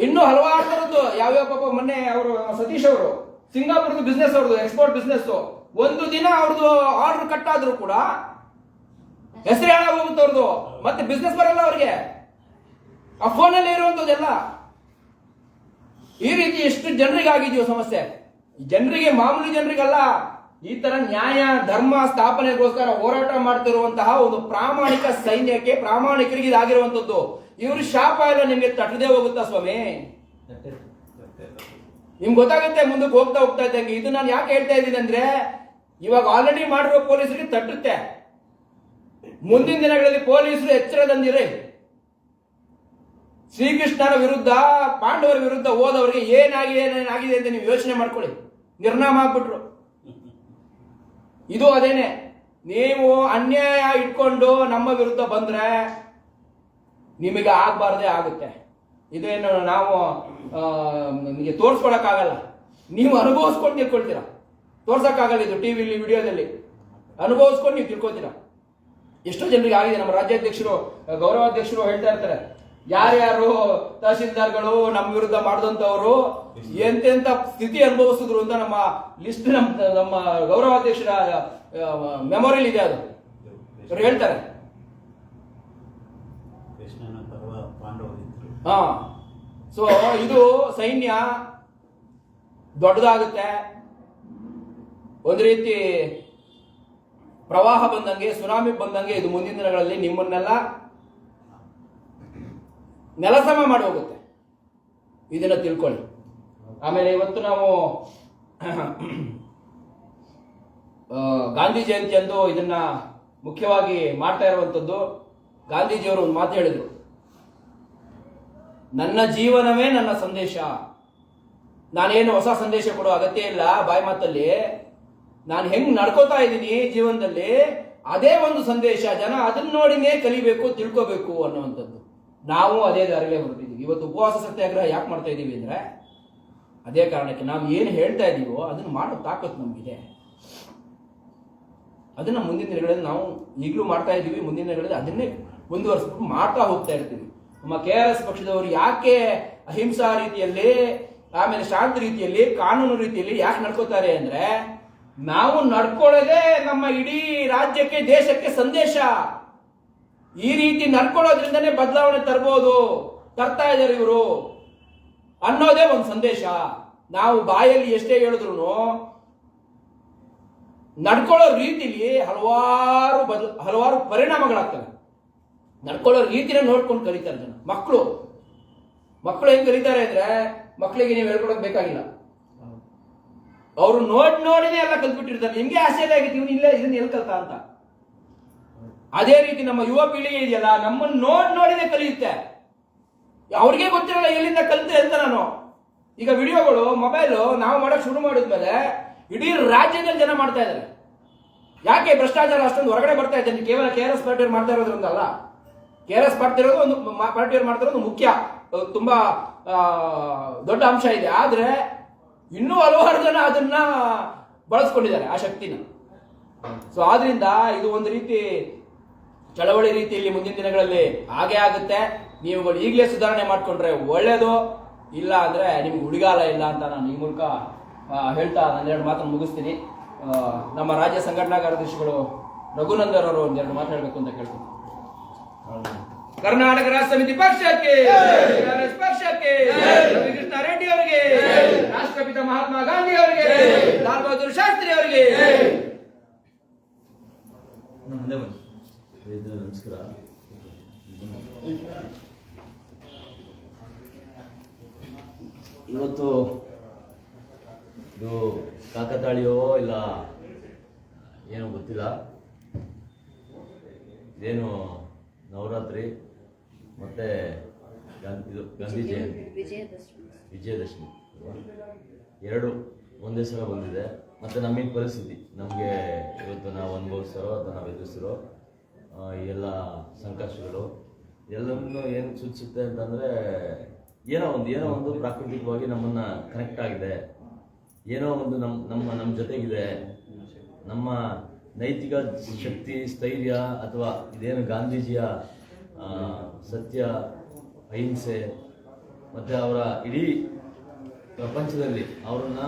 ಇನ್ನು ಹಲವಾರು ತರದ್ದು ಯಾವ್ಯಾವ ಪಾಪ. ಮೊನ್ನೆ ಅವರು ಸತೀಶ್ ಅವರು ಸಿಂಗಾಪುರದ ಬಿಸ್ನೆಸ್, ಅವ್ರದ್ದು ಎಕ್ಸ್ಪೋರ್ಟ್ ಬಿಸ್ನೆಸ್, ಒಂದು ದಿನ ಅವ್ರದ್ದು ಆರ್ಡರ್ ಕಟ್ ಆದ್ರೂ ಕೂಡ ಹೆಸರು ಹೇಳಾಗೋಗುತ್ತೆ ಅವ್ರದ್ದು, ಮತ್ತೆ ಬಿಸ್ನೆಸ್ ಬರಲ್ಲ ಅವ್ರಿಗೆ. ಆ ಫೋನಲ್ಲಿ ಇರುವಂತದ್ದೆಲ್ಲ ಈ ರೀತಿ ಎಷ್ಟು ಜನರಿಗೆ ಆಗಿದೆಯೋ ಸಮಸ್ಯೆ. ಜನರಿಗೆ, ಮಾಮೂಲಿ ಜನರಿಗಲ್ಲ, ಈ ತರ ನ್ಯಾಯ ಧರ್ಮ ಸ್ಥಾಪನೆಗೋಸ್ಕರ ಹೋರಾಟ ಮಾಡ್ತಿರುವಂತಹ ಒಂದು ಪ್ರಾಮಾಣಿಕ ಸೈನ್ಯಕ್ಕೆ, ಪ್ರಾಮಾಣಿಕರಿಗೆ ಇದಾಗಿರುವಂತದ್ದು. ಇವರು ಶಾಪ ಎಲ್ಲ ನಿಮ್ಗೆ ತಟ್ಟದೇ ಹೋಗುತ್ತಾ ಸ್ವಾಮಿ? ನಿಮ್ಗೆ ಗೊತ್ತಾಗುತ್ತೆ ಮುಂದಕ್ಕೆ ಹೋಗ್ತಾ ಹೋಗ್ತಾ ಇದ್ದಂಗೆ. ಇದು ನಾನು ಯಾಕೆ ಹೇಳ್ತಾ ಇದ್ದೀನಿ ಅಂದ್ರೆ, ಇವಾಗ ಆಲ್ರೆಡಿ ಮಾಡಿರೋ ಪೊಲೀಸರಿಗೆ ತಟ್ಟುತ್ತೆ. ಮುಂದಿನ ದಿನಗಳಲ್ಲಿ ಪೊಲೀಸರು ಎಚ್ಚರದಂದಿರಿ. ಶ್ರೀಕೃಷ್ಣನ ವಿರುದ್ಧ, ಪಾಂಡವರ ವಿರುದ್ಧ ಹೋದವರಿಗೆ ಏನಾಗಿದೆ ಅಂತ ನೀವು ಯೋಚನೆ ಮಾಡ್ಕೊಳ್ಳಿ. ನಿರ್ನಾಮ ಆಗ್ಬಿಟ್ರು. ಇದು ಅದೇನೆ, ನೀವು ಅನ್ಯಾಯ ಇಟ್ಕೊಂಡು ನಮ್ಮ ವಿರುದ್ಧ ಬಂದ್ರೆ ನಿಮಗೆ ಆಗ್ಬಾರ್ದೇ ಆಗುತ್ತೆ. ಇದೇನು ನಾವು ನಿಮಗೆ ತೋರಿಸ್ಕೊಳಕ್ಕಾಗಲ್ಲ, ನೀವು ಅನುಭವಿಸ್ಕೊಂಡು ತಿಳ್ಕೊಳ್ತೀರಾ. ತೋರ್ಸಕ್ಕಾಗಲ್ಲ, ಇದು ಟಿವಿಲಿ ವಿಡಿಯೋದಲ್ಲಿ ಅನುಭವಿಸ್ಕೊಂಡು ನೀವು ತಿಳ್ಕೊತೀರಾ. ಎಷ್ಟೋ ಜನರಿಗೆ ಆಗಿದೆ. ನಮ್ಮ ರಾಜ್ಯಾಧ್ಯಕ್ಷರು, ಗೌರವಾಧ್ಯಕ್ಷರು ಹೇಳ್ತಾ ಇರ್ತಾರೆ, ಯಾರ್ಯಾರು ತಹಶೀಲ್ದಾರ್ಗಳು ನಮ್ಮ ವಿರುದ್ಧ ಮಾಡಿದಂಥವ್ರು ಎಂತೆಂತ ಸ್ಥಿತಿ ಅನುಭವಿಸಿದ್ರು ಅಂತ ನಮ್ಮ ಲಿಸ್ಟ್ ನಮ್ಮ ಗೌರವಾಧ್ಯಕ್ಷರ ಮೆಮೊರಿಲ್ ಇದೆ. ಅದು ಅವ್ರು ಹೇಳ್ತಾರೆ. ಹಾ, ಸೊ ಇದು ಸೈನ್ಯ ದೊಡ್ಡದಾಗುತ್ತೆ. ಒಂದು ರೀತಿ ಪ್ರವಾಹ ಬಂದಂಗೆ, ಸುನಾಮಿ ಬಂದಂಗೆ ಇದು ಮುಂದಿನ ದಿನಗಳಲ್ಲಿ ನಿಮ್ಮನ್ನೆಲ್ಲ ನೆಲಸಮ ಮಾಡಿ ಹೋಗುತ್ತೆ. ಇದನ್ನ ತಿಳ್ಕೊಳ್ಳಿ. ಆಮೇಲೆ ಇವತ್ತು ನಾವು ಗಾಂಧಿ ಜಯಂತಿ ಅಂದು ಇದನ್ನ ಮುಖ್ಯವಾಗಿ ಮಾಡ್ತಾ ಇರುವಂಥದ್ದು. ಗಾಂಧೀಜಿಯವರು ಒಂದು ಮಾತು ಹೇಳಿದ್ರು, ನನ್ನ ಜೀವನವೇ ನನ್ನ ಸಂದೇಶ. ನಾನೇನು ಹೊಸ ಸಂದೇಶ ಕೊಡೋ ಅಗತ್ಯ ಇಲ್ಲ. ಬಾಯಿ ಮಾತಲ್ಲಿ ನಾನು ಹೆಂಗ್ ನಡ್ಕೋತಾ ಇದ್ದೀನಿ ಜೀವನದಲ್ಲಿ, ಅದೇ ಒಂದು ಸಂದೇಶ. ಜನ ಅದನ್ನ ನೋಡಿನೇ ಕಲಿಬೇಕು, ತಿಳ್ಕೋಬೇಕು ಅನ್ನುವಂಥದ್ದು. ನಾವು ಅದೇ ದಾರಿಲೇ ಹೊರಟಿದ್ದೀವಿ. ಇವತ್ತು ಉಪವಾಸ ಸತ್ಯಾಗ್ರಹ ಯಾಕೆ ಮಾಡ್ತಾ ಇದ್ದೀವಿ ಅಂದ್ರೆ ಅದೇ ಕಾರಣಕ್ಕೆ. ನಾವು ಏನು ಹೇಳ್ತಾ ಇದ್ದೀವೋ ಅದನ್ನು ಮಾಡೋ ತಾಕತ್ತು ನಮಗಿದೆ. ಅದನ್ನ ಮುಂದಿನ ದಿನಗಳಲ್ಲಿ ನಾವು ಈಗಲೂ ಮಾಡ್ತಾ ಇದ್ದೀವಿ. ಮುಂದಿನ ದಿನಗಳಲ್ಲಿ ಅದನ್ನೇ ಮುಂದುವರಿಸ್ಬಿಟ್ಟು ಮಾಡ್ತಾ ಹೋಗ್ತಾ ಇರ್ತೀವಿ. ನಮ್ಮ KRS ಪಕ್ಷದವರು ಯಾಕೆ ಅಹಿಂಸಾ ರೀತಿಯಲ್ಲಿ, ಆಮೇಲೆ ಶಾಂತ ರೀತಿಯಲ್ಲಿ, ಕಾನೂನು ರೀತಿಯಲ್ಲಿ ಯಾಕೆ ನಡ್ಕೋತಾರೆ ಅಂದ್ರೆ, ನಾವು ನಡ್ಕೊಳ್ಳೋದೇ ನಮ್ಮ ಇಡೀ ರಾಜ್ಯಕ್ಕೆ, ದೇಶಕ್ಕೆ ಸಂದೇಶ. ಈ ರೀತಿ ನಡ್ಕೊಳ್ಳೋದ್ರಿಂದನೇ ಬದಲಾವಣೆ ತರ್ಬೋದು, ತರ್ತಾ ಇದ್ದಾರೆ ಇವರು ಅನ್ನೋದೇ ಒಂದು ಸಂದೇಶ. ನಾವು ಬಾಯಲ್ಲಿ ಎಷ್ಟೇ ಹೇಳಿದ್ರು ನಡ್ಕೊಳ್ಳೋ ರೀತಿಲಿ ಹಲವಾರು ಪರಿಣಾಮಗಳಾಗ್ತವೆ. ನಡ್ಕೊಳ್ಳೋ ರೀತಿನ ನೋಡ್ಕೊಂಡು ಕಲಿತಾರೆ ಜನ. ಮಕ್ಕಳು ಹೆಂಗ್ ಕಲಿತಾರೆ ಅಂದ್ರೆ, ಮಕ್ಕಳಿಗೆ ನೀವು ಹೇಳ್ಕೊಡೋಕೆ ಬೇಕಾಗಿಲ್ಲ, ಅವರು ನೋಡಿನೇ ಎಲ್ಲ ಕಲ್ತ್ಬಿಟ್ಟಿರ್ತಾರೆ. ನಿಮ್ಗೆ ಆಶ್ಚರ್ಯ ಆಗಿತ್ತು, ಇವನು ಇಲ್ಲೇ ಇದನ್ನ ಎಲ್ಲಿ ಕಲ್ತ ಅಂತ. ಅದೇ ರೀತಿ ನಮ್ಮ ಯುವ ಪೀಳಿಗೆ ಇದೆಯಲ್ಲ, ನಮ್ಮನ್ನು ನೋಡಿನೇ ಕಲಿಯುತ್ತೆ. ಅವ್ರಿಗೆ ಗೊತ್ತಿರಲ್ಲ ಎಲ್ಲಿಂದ ಕಲಿತೆ ಅಂತ. ನಾನು ಈಗ ವಿಡಿಯೋಗಳು, ಮೊಬೈಲು ನಾವು ಮಾಡಕ್ ಶುರು ಮಾಡಿದ್ಮೇಲೆ ಇಡೀ ರಾಜ್ಯದಲ್ಲಿ ಜನ ಮಾಡ್ತಾ ಇದ್ದಾರೆ. ಯಾಕೆ ಭ್ರಷ್ಟಾಚಾರ ಅಷ್ಟೊಂದು ಹೊರಗಡೆ ಬರ್ತಾ ಇದೆ? ಕೇವಲ KRS ಪಾರ್ಟಿಯವ್ರು ಮಾಡ್ತಾ ಇರೋದ್ರಿಂದಲ್ಲ. KRS ಪಾರ್ಟಿಯವ್ರು ಮಾಡ್ತಿರೋದು ಮುಖ್ಯ, ತುಂಬಾ ದೊಡ್ಡ ಅಂಶ ಇದೆ. ಆದ್ರೆ ಇನ್ನೂ ಹಲವಾರು ಜನ ಅದನ್ನ ಬಳಸ್ಕೊಂಡಿದ್ದಾರೆ, ಆ ಶಕ್ತಿನ. ಸೊ ಆದ್ರಿಂದ ಇದು ಒಂದು ರೀತಿ ಚಳವಳಿ ರೀತಿಯಲ್ಲಿ ಮುಂದಿನ ದಿನಗಳಲ್ಲಿ ಹಾಗೆ ಆಗುತ್ತೆ. ನೀವುಗಳು ಈಗಲೇ ಸುಧಾರಣೆ ಮಾಡ್ಕೊಂಡ್ರೆ ಒಳ್ಳೇದು, ಇಲ್ಲ ಅಂದ್ರೆ ನಿಮ್ಗೆ ಹುಡುಗಾಲ ಇಲ್ಲ ಅಂತ ನಾನು ಈ ಮೂಲಕ ಹೇಳ್ತಾ ಒಂದೆರಡು ಮಾತನ್ನು ಮುಗಿಸ್ತೀನಿ. ನಮ್ಮ ರಾಜ್ಯ ಸಂಘಟನಾ ಕಾರ್ಯದರ್ಶಿಗಳು ರಘುನಂದನ್ ಅವರು ಒಂದೆರಡು ಮಾತು ಹೇಳಬೇಕು ಅಂತ ಕೇಳ್ತೀನಿ. ಕರ್ನಾಟಕ ರಾಷ್ಟ್ರ ಸಮಿತಿ ಪಕ್ಷಕ್ಕೆ, ಪಕ್ಷಕ್ಕೆ, ರವಿಕೃಷ್ಣ ರೆಡ್ಡಿ ಅವರಿಗೆ, ರಾಷ್ಟ್ರಪಿತ ಮಹಾತ್ಮ ಗಾಂಧಿ ಅವರಿಗೆ, ಲಾಲ್ ಬಹದ್ದೂರ್ ಶಾಸ್ತ್ರಿ ಅವರಿಗೆ. ನಮಸ್ಕಾರ. ಇವತ್ತು ಇದು ಕಾಕತಾಳಿಯೋ ಇಲ್ಲ ಏನೋ ಗೊತ್ತಿಲ್ಲ, ಇದೇನು ನವರಾತ್ರಿ ಮತ್ತೆ ಇದು ಗಾಂಧಿ ಜಯಂತಿ, ವಿಜಯದಶಮಿ ಎರಡು ಒಂದೇ ಸಲ ಬಂದಿದೆ. ಮತ್ತು ನಮಗೆ ಪರಿಸ್ಥಿತಿ, ನಮಗೆ ಇವತ್ತು ನಾವು ಅನುಭವಿಸ್ತಾರೋ ಅಥವಾ ನಾವು ಎದುರಿಸಿರೋ ಎಲ್ಲ ಸಂಕಷ್ಟಗಳು ಎಲ್ಲವನ್ನು ಏನು ಸೂಚಿಸುತ್ತೆ ಅಂತಂದರೆ, ಏನೋ ಒಂದು ಪ್ರಾಕೃತಿಕವಾಗಿ ನಮ್ಮನ್ನು ಕನೆಕ್ಟ್ ಆಗಿದೆ, ಏನೋ ಒಂದು ನಮ್ಮ ಜೊತೆಗಿದೆ. ನಮ್ಮ ನೈತಿಕ ಶಕ್ತಿ, ಸ್ಥೈರ್ಯ, ಅಥವಾ ಇದೇನು ಗಾಂಧೀಜಿಯ ಸತ್ಯ, ಅಹಿಂಸೆ, ಮತ್ತು ಅವರ ಇಡೀ ಪ್ರಪಂಚದಲ್ಲಿ ಅವರನ್ನ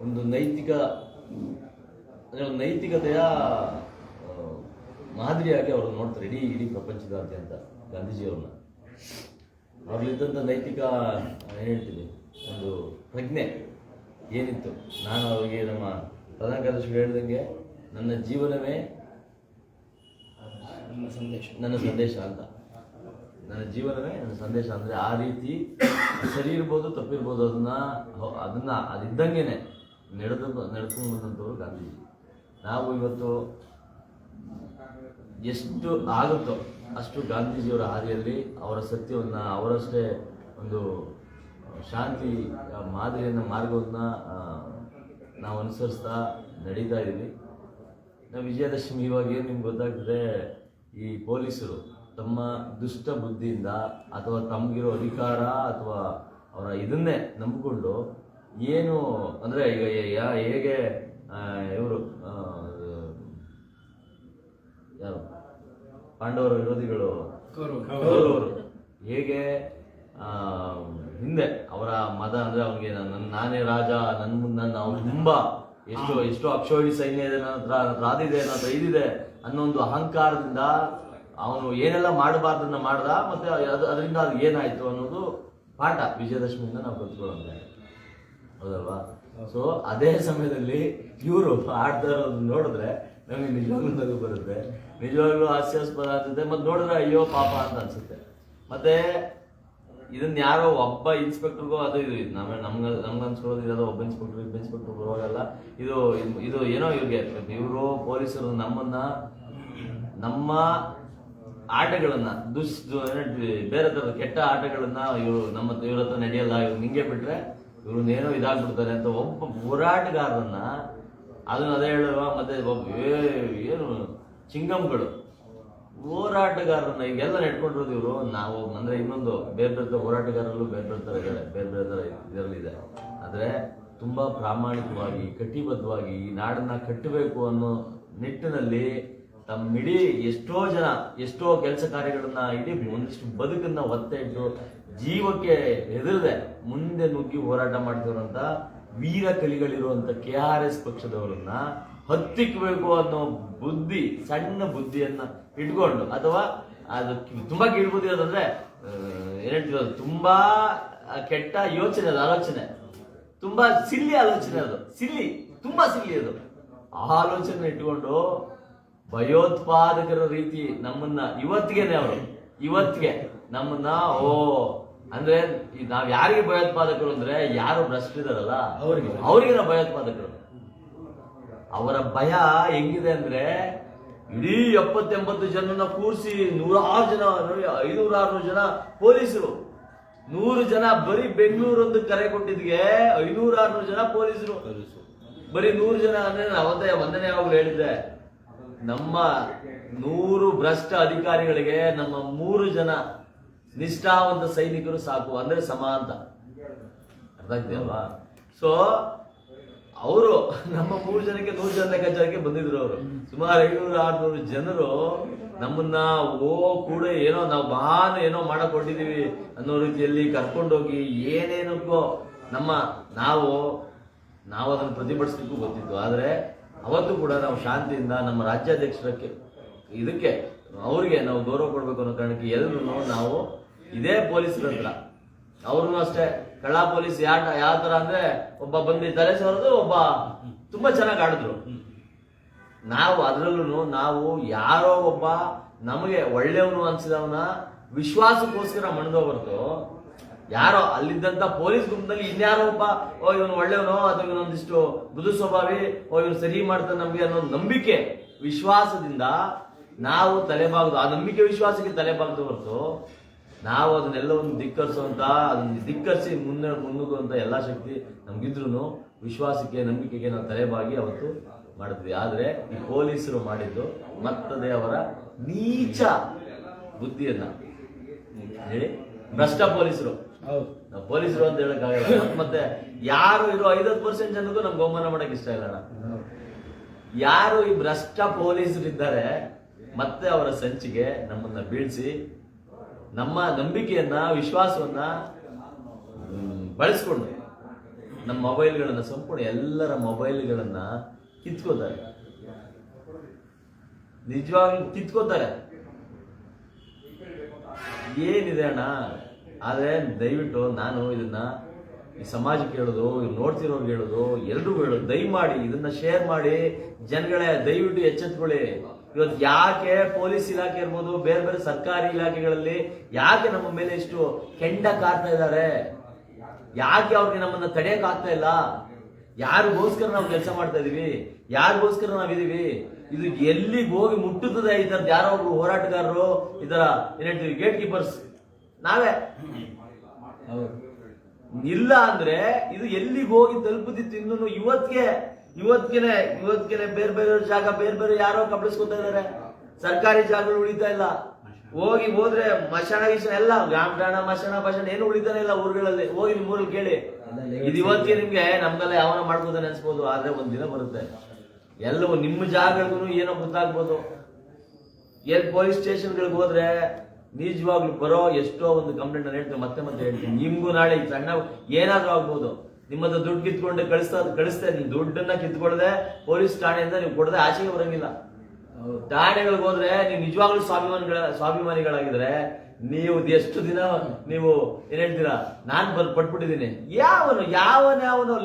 ಒಂದು ನೈತಿಕತೆಯ ಮಾದರಿಯಾಗಿ ಅವರು ನೋಡ್ತಾರೆ ಇಡೀ ಪ್ರಪಂಚದಾದ್ಯಂತ. ಗಾಂಧೀಜಿಯವ್ರನ್ನ ಅವ್ರಲ್ಲಿದ್ದಂಥ ನೈತಿಕ ಏನು ಹೇಳ್ತೀವಿ, ಒಂದು ಪ್ರಜ್ಞೆ ಏನಿತ್ತು. ನಾನು ಅವರಿಗೆ ನಮ್ಮ ಪ್ರಧಾನ ಕಾರ್ಯದರ್ಶಿಗಳು ಹೇಳಿದಂಗೆ, ನನ್ನ ಜೀವನವೇ ನನ್ನ ಸಂದೇಶ ಅಂತ. ನನ್ನ ಜೀವನವೇ ನನ್ನ ಸಂದೇಶ. ಅಂದರೆ ಆ ರೀತಿ ಸರಿ ಇರ್ಬೋದು ತಪ್ಪಿರ್ಬೋದು, ಅದನ್ನ ಅದಿದ್ದಂಗೆನೆ ನಡ್ಕೊಂಡು ಬಂದಂಥವ್ರು ಗಾಂಧೀಜಿ. ನಾವು ಇವತ್ತು ಎಷ್ಟು ಆಗುತ್ತೋ ಅಷ್ಟು ಗಾಂಧೀಜಿಯವರ ಹಾದಿಯಲ್ಲಿ ಅವರ ಸತ್ಯವನ್ನು, ಅವರಷ್ಟೇ ಒಂದು ಶಾಂತಿ ಮಾದರಿಯನ್ನು, ಮಾರ್ಗವನ್ನು ನಾವು ಅನುಸರಿಸ್ತಾ ನಡೀತಾ ಇದ್ದೀವಿ. ನಾವು ವಿಜಯದಶಮಿ ಇವಾಗ ಏನು ನಿಮ್ಗೆ ಗೊತ್ತಾಗ್ತದೆ, ಈ ಪೊಲೀಸರು ತಮ್ಮ ದುಷ್ಟ ಬುದ್ಧಿಯಿಂದ ಅಥವಾ ತಮಗಿರೋ ಅಧಿಕಾರ ಅಥವಾ ಅವರ ಇದನ್ನೇ ನಂಬಿಕೊಂಡು ಏನು ಅಂದರೆ ಈಗ ಹೇಗೆ ಇವರು ಯಾರು ಪಾಂಡವರ ವಿರೋಧಿಗಳು ಕೌರವರು ಹೇಗೆ ಹಿಂದೆ ಅವರ ಮದ ಅಂದ್ರೆ ಅವನಿಗೆ ನಾನೇ ರಾಜ, ನನ್ನ ಮುಂದೆ ನಾವು ತುಂಬಾ ಎಷ್ಟೋ ಅಕ್ಷೋಹಿಣಿ ಸೈನ್ಯ ಇದೆ, ನನ್ನ ಹತ್ರ ಅದಿದೆ, ನನ್ನ ಹತ್ರ ಇದಿದೆ ಅನ್ನೋ ಒಂದು ಅಹಂಕಾರದಿಂದ ಅವನು ಏನೆಲ್ಲ ಮಾಡಬಾರ್ದನ್ನ ಮಾಡ್ದ. ಮತ್ತೆ ಅದರಿಂದ ಅದು ಏನಾಯ್ತು ಅನ್ನೋದು ಪಾಠ ವಿಜಯದಶಮಿಯಿಂದ ನಾವು ಕಲ್ತ್ಕೊಳ್ಳೋಣ, ಹೌದಲ್ವಾ? ಸೊ ಅದೇ ಸಮಯದಲ್ಲಿ ಇವರು ಆಡ್ತಾ ಇರೋದು ನೋಡಿದ್ರೆ ನಮಗೆ ನಿಜವಾಗ್ಲೂ ನಗು ಬರುತ್ತೆ, ನಿಜವಾಗ್ಲೂ ಹಾಸ್ಯಾಸ್ಪದ ಅನ್ಸುತ್ತೆ, ಮತ್ತೆ ನೋಡಿದ್ರೆ ಅಯ್ಯೋ ಪಾಪ ಅಂತ ಅನ್ಸುತ್ತೆ. ಮತ್ತೆ ಇದನ್ನ ಯಾರೋ ಒಬ್ಬ ಇನ್ಸ್ಪೆಕ್ಟರ್ಗೂ ಅದು ಇದು ನಮ್ಗೆ ಅನ್ಸ್ಕೊಳ್ಳೋದು ಇರೋದು ಒಬ್ಬ ಇನ್ಸ್ಪೆಕ್ಟರ್ ಬರುವಾಗಲ್ಲ. ಇದು ಏನೋ ಇವರು ಪೊಲೀಸರು ನಮ್ಮ ಆಟಗಳನ್ನ ಬೇರೆ ತರದ ಕೆಟ್ಟ ಆಟಗಳನ್ನ ಇವ್ರ ಹತ್ರ ನಡೆಯಲ್ಲ, ಇವ್ರು ನಿಂಗೆ ಬಿಟ್ರೆ ಇವ್ರನ್ನೇನೋ ಇದಾಗ್ಬಿಡ್ತಾರೆ ಅಂತ ಒಬ್ಬ ಹೋರಾಟಗಾರರನ್ನ ಅದನ್ನ ಅದೇ ಹೇಳುವ. ಮತ್ತೆ ಏನು ಚಿಂಗಮ್ಗಳು ಹೋರಾಟಗಾರರನ್ನ ಈಗೆಲ್ಲ ನೆಟ್ಕೊಂಡಿರೋದು ಇವರು. ನಾವು ಅಂದ್ರೆ ಇನ್ನೊಂದು ಬೇರೆ ಬೇರೆ ಹೋರಾಟಗಾರರಲ್ಲೂ ಬೇರೆ ಬೇರೆ ತರ ಇದ್ದಾರೆ, ಬೇರೆ ಬೇರೆ ತರ ಇದರಲ್ಲಿದೆ. ಆದ್ರೆ ತುಂಬಾ ಪ್ರಾಮಾಣಿಕವಾಗಿ ಕಟಿಬದ್ಧವಾಗಿ ಈ ನಾಡನ್ನ ಕಟ್ಟಬೇಕು ಅನ್ನೋ ನಿಟ್ಟಿನಲ್ಲಿ ತಮ್ಮಿಡೀ ಎಷ್ಟೋ ಕೆಲಸ ಕಾರ್ಯಗಳನ್ನ ಇಡೀ ಒಂದಿಷ್ಟು ಬದುಕನ್ನ ಒತ್ತೆ ಇಟ್ಟು ಜೀವಕ್ಕೆ ಹೆದರದೆ ಮುಂದೆ ನುಗ್ಗಿ ಹೋರಾಟ ಮಾಡ್ತಿರೋಂಥ ವೀರ ಕಲಿಗಳಿರುವಂತ KRS ಪಕ್ಷದವರನ್ನ ಹತ್ತಿಕ್ಬೇಕು ಅನ್ನೋ ಸಣ್ಣ ಬುದ್ಧಿಯನ್ನ ಇಟ್ಕೊಂಡು, ಅಥವಾ ಅದು ತುಂಬಾ ಕೀಳ್ಬುದ್ಧಿ ಅದಂದ್ರೆ ಏನಂತಿರೋದು, ತುಂಬಾ ಕೆಟ್ಟ ಯೋಚನೆ, ಅದು ಆಲೋಚನೆ, ತುಂಬಾ ಸಿಲ್ಲಿ ಆಲೋಚನೆ, ಅದು ತುಂಬಾ ಸಿಲ್ಲಿ ಅದು. ಆ ಆಲೋಚನೆ ಇಟ್ಕೊಂಡು ಭಯೋತ್ಪಾದಕರ ರೀತಿ ನಮ್ಮನ್ನ ಇವತ್ತಿಗೆ ನಮ್ಮನ್ನ ಅಂದ್ರೆ ನಾವ್ ಯಾರಿಗೆ ಭಯೋತ್ಪಾದಕರು ಅಂದ್ರೆ ಯಾರು ಭ್ರಷ್ಟಿದಾರಲ್ಲ ಅವ್ರಿಗೆ ನಾವು ಭಯೋತ್ಪಾದಕರು. ಅವರ ಭಯ ಹೆಂಗಿದೆ ಅಂದ್ರೆ ಇಡೀ 70-80 ಜನನ ಕೂರಿಸಿ 500-600 ಜನ ಪೊಲೀಸರು, 100 ಜನ ಬರೀ ಬೆಂಗಳೂರೊಂದು ಕರೆ ಕೊಟ್ಟಿದ್ಗೆ 500-600 ಜನ ಪೊಲೀಸರು, ಬರೀ 100 ಜನ ಅಂದ್ರೆ ಒಂದನೇ ಯಾವಾಗ್ಲೂ ಹೇಳಿದ್ದೆ, ನಮ್ಮ 100 ಭ್ರಷ್ಟ ಅಧಿಕಾರಿಗಳಿಗೆ ನಮ್ಮ 3 ಜನ ನಿಷ್ಠಾವಂತ ಸೈನಿಕರು ಸಾಕು, ಅಂದ್ರೆ ಸಮ ಅಂತ ಅರ್ಥ ಆಗ್ತಿದಲ್ವಾ? ಸೊ ಅವರು ನಮ್ಮ 3 ಜನಕ್ಕೆ 100 ಜನ ಲೆಕ್ಕಾಚಾರಕ್ಕೆ ಬಂದಿದ್ರು. ಅವರು ಸುಮಾರು 500-600 ಜನರು ನಮ್ಮನ್ನ ಕೂಡ ಏನೋ ನಾವು ಮಹಾನ್ ಏನೋ ಮಾಡಕ್ ಹೊಟ್ಟಿದೀವಿ ಅನ್ನೋ ರೀತಿಯಲ್ಲಿ ಕರ್ಕೊಂಡೋಗಿ ಏನೇನಕ್ಕೋ ನಾವು ಅದನ್ನು ಪ್ರತಿಭಟಿಸ್ಲಿಕ್ಕೂ ಗೊತ್ತಿತ್ತು. ಆದ್ರೆ ಅವತ್ತು ಕೂಡ ನಾವು ಶಾಂತಿಯಿಂದ ನಮ್ಮ ರಾಜ್ಯಾಧ್ಯಕ್ಷರಕ್ಕೆ ಅವ್ರಿಗೆ ನಾವು ಗೌರವ ಕೊಡ್ಬೇಕು ಅನ್ನೋ ಕಾರಣಕ್ಕೆ ಎಲ್ಲರೂ ನಾವು ಇದೇ ಪೊಲೀಸರ ಹತ್ರ, ಅವ್ರನ್ನೂ ಅಷ್ಟೇ ಕಳ್ಳ ಪೊಲೀಸ್ ಯಾವ ತರ ಅಂದ್ರೆ ಒಬ್ಬ ಬಂದು ತಲೆ ಸವರದು, ಒಬ್ಬ ತುಂಬಾ ಚೆನ್ನಾಗಿ ಆಡಿದ್ರು. ನಾವು ಅದ್ರಲ್ಲೂ ನಾವು ಯಾರೋ ಒಬ್ಬ ನಮಗೆ ಒಳ್ಳೆಯವನು ಅನ್ಸಿದವನ ವಿಶ್ವಾಸಕ್ಕೋಸ್ಕರ ಮಣ್ದೋ ಹೊರತು ಯಾರೋ ಅಲ್ಲಿದ್ದಂತ ಪೊಲೀಸ್ ಗುಂಪಿನಲ್ಲಿ ಇನ್ಯಾರೋ ಒಬ್ಬ ಇವನು ಒಳ್ಳೆಯವನೋ ಅಥವಾ ಇವನೊಂದಿಷ್ಟು ಮೃದು ಸ್ವಭಾವಿ, ಇವನು ಸರಿ ಮಾಡ್ತಾನೆ ನಮ್ಗೆ ಅನ್ನೋ ನಂಬಿಕೆ ವಿಶ್ವಾಸದಿಂದ ನಾವು ತಲೆಬಾಗದು, ಆ ನಂಬಿಕೆ ವಿಶ್ವಾಸಕ್ಕೆ ತಲೆಬಾಗದು ಹೊರತು ನಾವು ಅದನ್ನೆಲ್ಲವನ್ನು ಅದನ್ನ ಧಿಕ್ಕರಿಸಿ ಮುನ್ನುಗ್ಗುವಂತ ಎಲ್ಲಾ ಶಕ್ತಿ ನಮ್ಗಿದ್ರು ವಿಶ್ವಾಸಕ್ಕೆ ನಂಬಿಕೆಗೆ ನಾವು ತಲೆಬಾಗಿ ಅವತ್ತು ಮಾಡಿದ್ವಿ. ಆದ್ರೆ ಈ ಪೊಲೀಸರು ಮಾಡಿದ್ದು ಮತ್ತದೇ ಅವರ ನೀಚ ಬುದ್ಧಿಯನ್ನ ಹೇಳಿ ಭ್ರಷ್ಟ ಪೊಲೀಸರು ಅಂತ ಹೇಳಕ್ಕಾಗಲ್ಲ. ಮತ್ತೆ ಯಾರು ಇರೋ 50% ಜನಕ್ಕೂ ನಮ್ಗೆ ಅವಮಾನ ಮಾಡಕ್ ಇಷ್ಟ ಇಲ್ಲ. ಯಾರು ಈ ಭ್ರಷ್ಟ ಪೊಲೀಸರಿದ್ದಾರೆ ಮತ್ತೆ ಅವರ ಸಂಚಿಗೆ ನಮ್ಮನ್ನ ಬೀಳ್ಸಿ ನಮ್ಮ ನಂಬಿಕೆಯನ್ನ ವಿಶ್ವಾಸವನ್ನ ಬಳಸ್ಕೊಂಡು ನಮ್ಮ ಮೊಬೈಲ್ಗಳನ್ನ ಸಂಪೂರ್ಣ ಎಲ್ಲರ ಮೊಬೈಲ್ಗಳನ್ನ ಕಿತ್ಕೋತಾರೆ, ನಿಜವಾಗ್ಲೂ ಕಿತ್ಕೋತಾರೆ. ಏನಿದೆ ಅಣ್ಣ, ಆದ್ರೆ ದಯವಿಟ್ಟು ನಾನು ಇದನ್ನ ಈ ಸಮಾಜಕ್ಕೆ ಹೇಳೋದು, ನೋಡ್ತಿರೋರ್ಗೆ ಹೇಳೋದು, ಎಲ್ರಿಗೂ ಹೇಳೋದು, ದಯಮಾಡಿ ಇದನ್ನ ಶೇರ್ ಮಾಡಿ ಜನಗಳೇ, ದಯವಿಟ್ಟು ಎಚ್ಚೆತ್ಕೊಳ್ಳಿ. ಇವತ್ತು ಯಾಕೆ ಪೊಲೀಸ್ ಇಲಾಖೆ ಇರ್ಬೋದು, ಬೇರೆ ಬೇರೆ ಸರ್ಕಾರಿ ಇಲಾಖೆಗಳಲ್ಲಿ ಯಾಕೆ ನಮ್ಮ ಮೇಲೆ ಇಷ್ಟು ಕೆಂಡ ಕಾರ್ತಾ ಇದ್ದಾರೆ? ಯಾಕೆ ಅವ್ರಿಗೆ ನಮ್ಮನ್ನ ತಡೆಯಕ್ ಆಗ್ತಾ ಇಲ್ಲ? ಯಾರಿಗೋಸ್ಕರ ನಾವು ಕೆಲಸ ಮಾಡ್ತಾ ಇದೀವಿ? ಯಾರಿಗೋಸ್ಕರ ನಾವಿದೀವಿ? ಇದು ಎಲ್ಲಿಗೆ ಹೋಗಿ ಮುಟ್ಟುತ್ತದೆ? ಈ ತರದ್ ಯಾರೋ ಒಬ್ರು ಹೋರಾಟಗಾರರು, ಇದರ ಏನ್ ಹೇಳ್ತೀವಿ ಗೇಟ್ ಕೀಪರ್ಸ್ ನಾವೇ. ಇಲ್ಲ ಅಂದ್ರೆ ಇದು ಎಲ್ಲಿಗೆ ಹೋಗಿ ತಲುಪುದಿತ್ತು? ಇನ್ನು ಇವತ್ತಿಗೆ ಬೇರೆ ಬೇರೆ ಜಾಗ ಬೇರೆ ಬೇರೆ ಯಾರೋ ಕಬಳಿಸ್ಕೊತಾ ಇದಾರೆ. ಸರ್ಕಾರಿ ಜಾಗಗಳು ಉಳಿತಾ ಇಲ್ಲ. ಹೋದ್ರೆ ಮಶಾಣ ಗಿಶಾಣ ಎಲ್ಲ ಗ್ರಾಮ ಮಶಾಣ ಏನು ಉಳಿತಾನೆ ಇಲ್ಲ ಊರುಗಳಲ್ಲಿ. ಹೋಗಿ ನಿಮ್ ಊರಲ್ಲಿ ಕೇಳಿ. ಇದು ಇವತ್ತಿಗೆ ನಿಮ್ಗೆ ನಮ್ಗೆಲ್ಲ ಯಾವನ ಮಾಡ್ಬೋದಾನೆ ಅನ್ಸ್ಬೋದು, ಆದ್ರೆ ಒಂದ್ ದಿನ ಬರುತ್ತೆ ಎಲ್ಲವೂ ನಿಮ್ಮ ಜಾಗಗಳಿಗೂ ಏನೋ ಗೊತ್ತಾಗ್ಬೋದು. ಪೊಲೀಸ್ ಸ್ಟೇಷನ್ಗಳಿಗೆ ಹೋದ್ರೆ ನಿಜವಾಗ್ಲು ಬರೋ ಎಷ್ಟೋ ಒಂದು ಕಂಪ್ಲೇಂಟ್ ನಾನು ಹೇಳ್ತೀನಿ, ಮತ್ತೆ ಹೇಳ್ತೀನಿ. ನಿಮ್ಗೂ ನಾಳೆ ಸಣ್ಣ ಏನಾದ್ರೂ ಆಗ್ಬೋದು. ನಿಮ್ಮದು ದುಡ್ಡು ಕಿತ್ಕೊಂಡೆ ಕಳಿಸ್ತೆ, ನಿಮ್ ದುಡ್ಡನ್ನ ಕಿತ್ಕೊಳ್ದೆ ಪೊಲೀಸ್ ಠಾಣೆಯಿಂದ ನೀವು ಕೊಡದೆ ಆಚೆಗೆ ಬರಂಗಿಲ್ಲ. ಠಾಣೆಗಳಿಗೆ ಹೋದ್ರೆ ನೀವು ನಿಜವಾಗ್ಲೂ ಸ್ವಾಭಿಮಾನಿಗಳಾಗಿದ್ರೆ ನೀವು ಎಷ್ಟು ದಿನ ನೀವು ಏನ್ ಹೇಳ್ತೀರಾ, ನಾನ್ ಪಟ್ಬಿಟ್ಟಿದ್ದೀನಿ. ಯಾವನ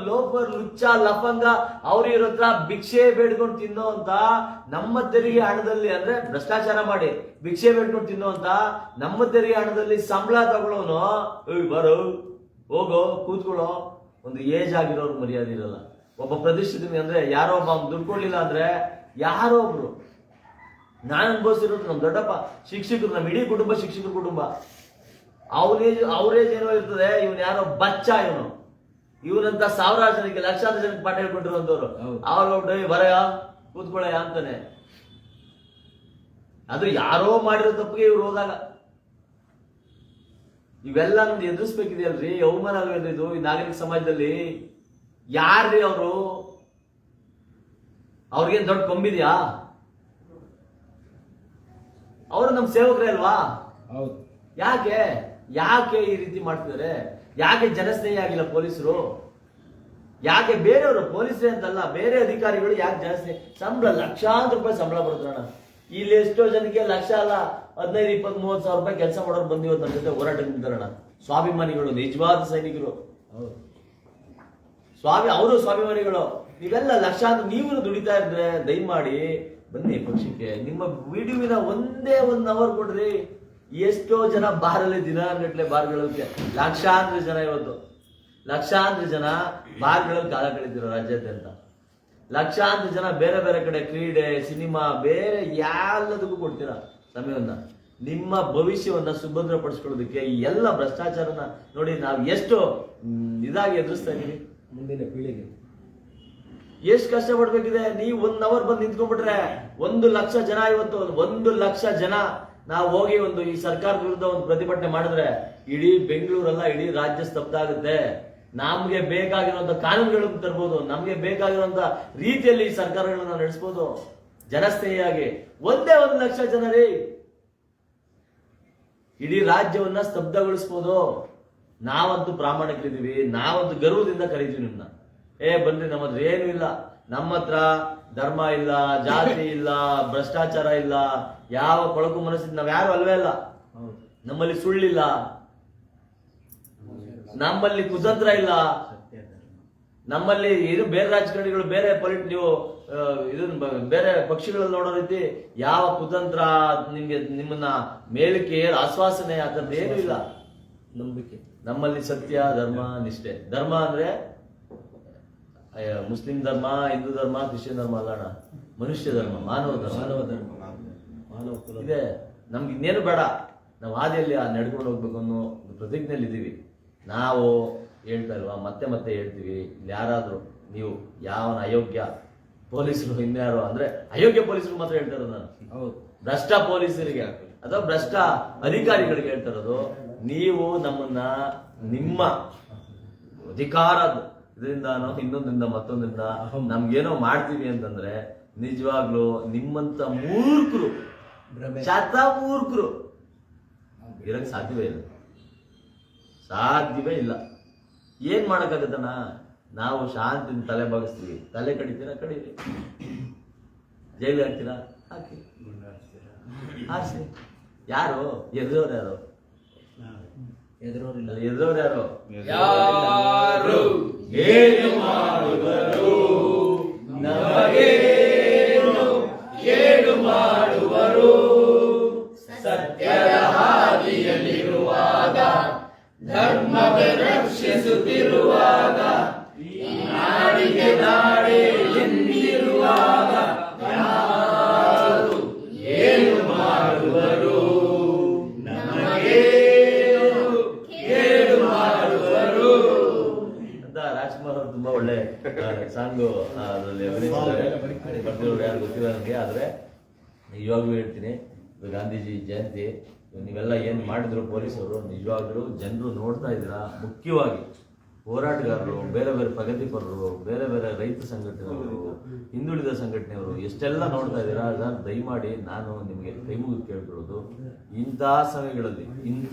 ಲೋಫರ್ ಲುಚ್ಚ ಲಫಂಗ ಅವ್ರು ಇರೋ ಹತ್ರ ಭಿಕ್ಷೆ ಬೇಡ್ಕೊಂಡು ತಿನ್ನೋ ಅಂತ ನಮ್ಮ ತೆರಿಗೆ ಹಣದಲ್ಲಿ, ಅಂದ್ರೆ ಭ್ರಷ್ಟಾಚಾರ ಮಾಡಿ ಭಿಕ್ಷೆ ಬೇಡ್ಕೊಂಡು ತಿನ್ನೋ ಅಂತ ನಮ್ಮ ತೆರಿಗೆ ಹಣದಲ್ಲಿ ಸಂಬಳ ತಗೊಳ್ಳೋನು, ಬರೋ ಹೋಗೋ ಕೂತ್ಕೊಳ್ಳೋ. ಒಂದು ಏಜ್ ಆಗಿರೋರು ಮರ್ಯಾದೆ ಇರಲ್ಲ. ಒಬ್ಬ ಪ್ರತಿಷ್ಠಿತ ಅಂದ್ರೆ ಯಾರೋ ಒಬ್ಬ ದುಡ್ಡು ಕೊಡ್ಲಿಲ್ಲ ಅಂದ್ರೆ ಯಾರೋ ಒಬ್ರು, ನಾನು ಅನುಭವಿಸಿರೋದು ನಮ್ ದೊಡ್ಡಪ್ಪ ಶಿಕ್ಷಕರು, ನಮ್ ಇಡೀ ಕುಟುಂಬ ಶಿಕ್ಷಕರ ಕುಟುಂಬ. ಅವ್ರೇಜ್ ಏನೋ ಇರ್ತದೆ, ಇವನ್ ಯಾರೋ ಬಚ್ಚ, ಇವನಂತ ಸಾವಿರಾರು ಜನಕ್ಕೆ ಲಕ್ಷಾಂತರ ಜನಕ್ಕೆ ಪಾಠ ಹೇಳ್ಕೊಂಡಿರುವಂತವ್ರು. ಅವ್ರ ಬರಯ ಕೂತ್ಕೊಳ್ಳಯ ಅಂತಾನೆ. ಅದು ಯಾರೋ ಮಾಡಿರೋ ತಪ್ಪಿಗೆ ಇವ್ರು ಹೋದಾಗ ಇವೆಲ್ಲ ನಮ್ದು ಎದುರಿಸ್ಬೇಕಿದೆಯಲ್ರಿ. ಅವಮಾನ ಆಗಲ್ರಿ ಇದು ಈ ನಾಗರಿಕ ಸಮಾಜದಲ್ಲಿ. ಯಾರ್ರಿ ಅವರು? ಅವ್ರಿಗೇನ್ ದೊಡ್ಡ ಕೊಂಬಿದ್ಯಾ? ಅವರು ನಮ್ ಸೇವಕರೇ ಅಲ್ವಾ? ಯಾಕೆ ಈ ರೀತಿ ಮಾಡ್ತಿದ್ದಾರೆ? ಯಾಕೆ ಜನಸ್ನೇಹಿ ಆಗಿಲ್ಲ ಪೊಲೀಸರು? ಯಾಕೆ ಬೇರೆಯವರು ಪೊಲೀಸರೇ ಅಂತಲ್ಲ, ಬೇರೆ ಅಧಿಕಾರಿಗಳು ಯಾಕೆ ಜನಸ್ನೇಹಿ? ಸಂಬಳ ಲಕ್ಷಾಂತರ ರೂಪಾಯಿ ಸಂಬಳ ಬರುತ್ತಣ್ಣ. ಇಲ್ಲಿ ಎಷ್ಟೋ ಜನಕ್ಕೆ ಲಕ್ಷ ಅಲ್ಲ 15, 20, 30 ಸಾವಿರ ರೂಪಾಯಿ ಕೆಲಸ ಮಾಡೋರು ಬಂದಿವತ್ತು ನಮ್ಮ ಜೊತೆ ಹೋರಾಟ ನಿಂತಾರಣ. ಸ್ವಾಭಿಮಾನಿಗಳು, ನಿಜವಾದ ಸೈನಿಕರು, ಅವರು ಸ್ವಾಭಿಮಾನಿಗಳು. ನೀವೆಲ್ಲ ಲಕ್ಷಾಂತರ ನೀವು ದುಡಿತಾ ಇದ್ರೆ ದಯಮಾಡಿ ಬನ್ನಿ ಪಕ್ಷಕ್ಕೆ. ನಿಮ್ಮ ವಿಡಿಯೋವಿನ ಒಂದೇ 1 ಅವರ್ ಕೊಡ್ರಿ. ಎಷ್ಟೋ ಜನ ಬಾರಲ್ಲಿ ದಿನ ಗಟ್ಟಲೆ ಬಾರ್ಗಳಕ್ಕೆ ಲಕ್ಷಾಂತರ ಜನ, ಇವತ್ತು ಲಕ್ಷಾಂತರ ಜನ ಬಾರ್ಗಳಲ್ಲಿ ಕಾಲ ಕಳೀತಿರೋ ರಾಜ್ಯಾದ್ಯಂತ. ಲಕ್ಷಾಂತರ ಜನ ಬೇರೆ ಬೇರೆ ಕಡೆ ಕ್ರೀಡೆ, ಸಿನಿಮಾ, ಬೇರೆ ಎಲ್ಲದಕ್ಕೂ ಕೊಡ್ತೀರಾ ಸಮಯವನ್ನ. ನಿಮ್ಮ ಭವಿಷ್ಯವನ್ನ ಸುಭದ್ರಪಡಿಸ್ಕೊಳ್ಳೋದಕ್ಕೆ ಈ ಎಲ್ಲ ಭ್ರಷ್ಟಾಚಾರನ ನೋಡಿ ನಾವು ಎಷ್ಟು ಇದಾಗಿ ಎದುರಿಸ್ತಾ ಇದೀವಿ. ಮುಂದಿನ ಪೀಳಿಗೆ ಎಷ್ಟು ಕಷ್ಟ ಪಡ್ಬೇಕಿದೆ. ನೀವು 1 ಅವರ್ ಬಂದು ನಿಂತ್ಕೊಂಡ್ಬಿಟ್ರೆ 1 ಲಕ್ಷ ಜನ, ಇವತ್ತು 1 ಲಕ್ಷ ಜನ ನಾವು ಹೋಗಿ ಈ ಸರ್ಕಾರದ ವಿರುದ್ಧ ಒಂದು ಪ್ರತಿಭಟನೆ ಮಾಡಿದ್ರೆ ಇಡೀ ಬೆಂಗಳೂರಲ್ಲ, ಇಡೀ ರಾಜ್ಯ ಸ್ತಬ್ಧ ಆಗುತ್ತೆ. ನಮ್ಗೆ ಬೇಕಾಗಿರುವಂತ ಕಾನೂನುಗಳನ್ನು ತರ್ಬೋದು, ನಮ್ಗೆ ಬೇಕಾಗಿರುವಂತ ರೀತಿಯಲ್ಲಿ ಈ ಸರ್ಕಾರಗಳನ್ನ ನಡೆಸಬಹುದು ಜನಸ್ನೇಹಿಯಾಗಿ. ಒಂದೇ 1 ಲಕ್ಷ ಜನರೇ ಇಡೀ ರಾಜ್ಯವನ್ನ ಸ್ತಬ್ಧಗೊಳಿಸಬಹುದು. ನಾವಂತೂ ಪ್ರಾಮಾಣಿಕರಿದ್ದೀವಿ, ನಾವಂತೂ ಗರ್ವದಿಂದ ಕರೀತೀವಿ ನಿಮ್ನ. ಬನ್ರಿ, ನಮ್ಮ ಹತ್ರ ಏನು ಇಲ್ಲ. ನಮ್ಮ ಹತ್ರ ಧರ್ಮ ಇಲ್ಲ, ಜಾತಿ ಇಲ್ಲ, ಭ್ರಷ್ಟಾಚಾರ ಇಲ್ಲ, ಯಾವ ಕೊಳಕು ಮನಸ್ಸಿದ್ ನಾವ್ ಯಾರು ಅಲ್ವೇ ಅಲ್ಲ. ನಮ್ಮಲ್ಲಿ ಸುಳ್ಳಿಲ್ಲ, ನಮ್ಮಲ್ಲಿ ಕುತಂತ್ರ ಇಲ್ಲ, ನಮ್ಮಲ್ಲಿ ಇದು ಬೇರೆ ರಾಜಕಾರಣಿಗಳು ಬೇರೆ ನೀವು ಬೇರೆ ಪಕ್ಷಿಗಳಲ್ಲಿ ನೋಡೋ ರೀತಿ ಯಾವ ಕುತಂತ್ರ, ನಿಮ್ಮನ್ನ ಮೇಲಕ್ಕೆ ಆಶ್ವಾಸನೆ ಅದನ್ನ ಏನೂ ಇಲ್ಲ. ನಂಬಿಕೆ ನಮ್ಮಲ್ಲಿ ಸತ್ಯ, ಧರ್ಮ, ನಿಷ್ಠೆ. ಧರ್ಮ ಅಂದ್ರೆ ಮುಸ್ಲಿಂ ಧರ್ಮ, ಹಿಂದೂ ಧರ್ಮ, ಕ್ರಿಶ್ಚಿಯನ್ ಧರ್ಮ ಅಲ್ಲಣ್ಣ, ಮನುಷ್ಯ ಧರ್ಮ, ಮಾನವ ಧರ್ಮ ಇದೆ. ನಮ್ಗೆ ಇನ್ನೇನು ಬೇಡ. ನಾವು ಹಾದಿಯಲ್ಲಿ ನಡ್ಕೊಂಡು ಹೋಗ್ಬೇಕು ಅನ್ನೋ ಪ್ರತಿಜ್ಞೆಯಲ್ಲಿ ಇದ್ದೀವಿ. ನಾವು ಹೇಳ್ತಾ ಇಲ್ವಾ, ಮತ್ತೆ ಹೇಳ್ತೀವಿ. ಯಾರಾದ್ರೂ ನೀವು ಯಾವನ ಅಯೋಗ್ಯ ಪೊಲೀಸರು, ಇನ್ಯಾರು ಅಂದ್ರೆ ಅಯೋಗ್ಯ ಪೊಲೀಸರು ಮಾತ್ರ ಹೇಳ್ತಾ ಇರೋದು ನಾನು. ಭ್ರಷ್ಟ ಪೊಲೀಸರಿಗೆ ಅಥವಾ ಭ್ರಷ್ಟ ಅಧಿಕಾರಿಗಳಿಗೆ ಹೇಳ್ತಾ ಇರೋದು, ನೀವು ನಮ್ಮನ್ನ ನಿಮ್ಮ ಅಧಿಕಾರದ ಇದರಿಂದಾನೋ ಇನ್ನೊಂದ್ರಿಂದ ಮತ್ತೊಂದ್ರಿಂದ ನಮ್ಗೇನೋ ಮಾಡ್ತೀವಿ ಅಂತಂದ್ರೆ ನಿಜವಾಗ್ಲು ನಿಮ್ಮಂತ ಮೂರ್ಖರು, ಮೂರ್ಖರು ಇರಕ್ ಸಾಧ್ಯವೇ ಇಲ್ಲ. ಏನ್ ಮಾಡಕ್ಕಾಗತ್ತಣ್ಣ? ನಾವು ಶಾಂತಿಯಿಂದ ತಲೆ ಬಾಗಿಸ್ತೀವಿ. ತಲೆ ಕಡಿತೀರಾ, ಕಡೀರಿ. ಜೈಲು ಹಾಕ್ತೀರಾ, ಹಾಕಿ. ಹಾಕ್ಸಿ. ಯಾರು ಎದುರವ್ರು? ಯಾರು ಎದುರವ್ರು? ಯಾರು ಏನು ಮಾಡುವರು ನಮಗೇನು ಕೇಡು ಮಾಡಿ ರಕ್ಷಿಸುತ್ತಿರುವಾಗ ನಾಡಿಗೆ ನಾಡೆ ಎಂದಿರುವಾಗ ಯಾರು ಏನು ಮಾಡುವರು ನಮಗೇನು ಕೇಡು ಮಾಡುವರು ಅಂತ ರಾಜ್ಕುಮಾರ್ ಅವರು ತುಂಬಾ ಒಳ್ಳೆ ಸಾಂಗು ಅದರಲ್ಲಿ ಅಭಿನಯಿಸಿದ್ದಾರೆ. ಬರ್ದಿರೋರು ಯಾರು ಗೊತ್ತಿಲ್ಲ ನನಗೆ, ಆದ್ರೆ ನಿಜವಾಗ್ಲೂ ಹೇಳ್ತೀನಿ, ಇದು ಗಾಂಧೀಜಿ ಜಯಂತಿ ನೀವೆಲ್ಲ ಏನ್ ಮಾಡಿದ್ರು ಪೊಲೀಸರು, ನಿಜವಾಗ್ಲೂ ಜನರು ನೋಡ್ತಾ ಇದ್ದೀರಾ. ಮುಖ್ಯವಾಗಿ ಹೋರಾಟಗಾರರು, ಬೇರೆ ಬೇರೆ ಪ್ರಗತಿಪರರು, ಬೇರೆ ಬೇರೆ ರೈತ ಸಂಘಟನೆಗಳು, ಹಿಂದುಳಿದ ಸಂಘಟನೆಯವರು ಎಷ್ಟೆಲ್ಲ ನೋಡ್ತಾ ಇದ್ದೀರಾ. ಅದನ್ನು ದಯಮಾಡಿ ನಾನು ನಿಮಗೆ ಕೈ ಮುಗಿದು ಕೇಳ್ಕೊಳ್ಳೋದು, ಇಂಥ ಸಮಯಗಳಲ್ಲಿ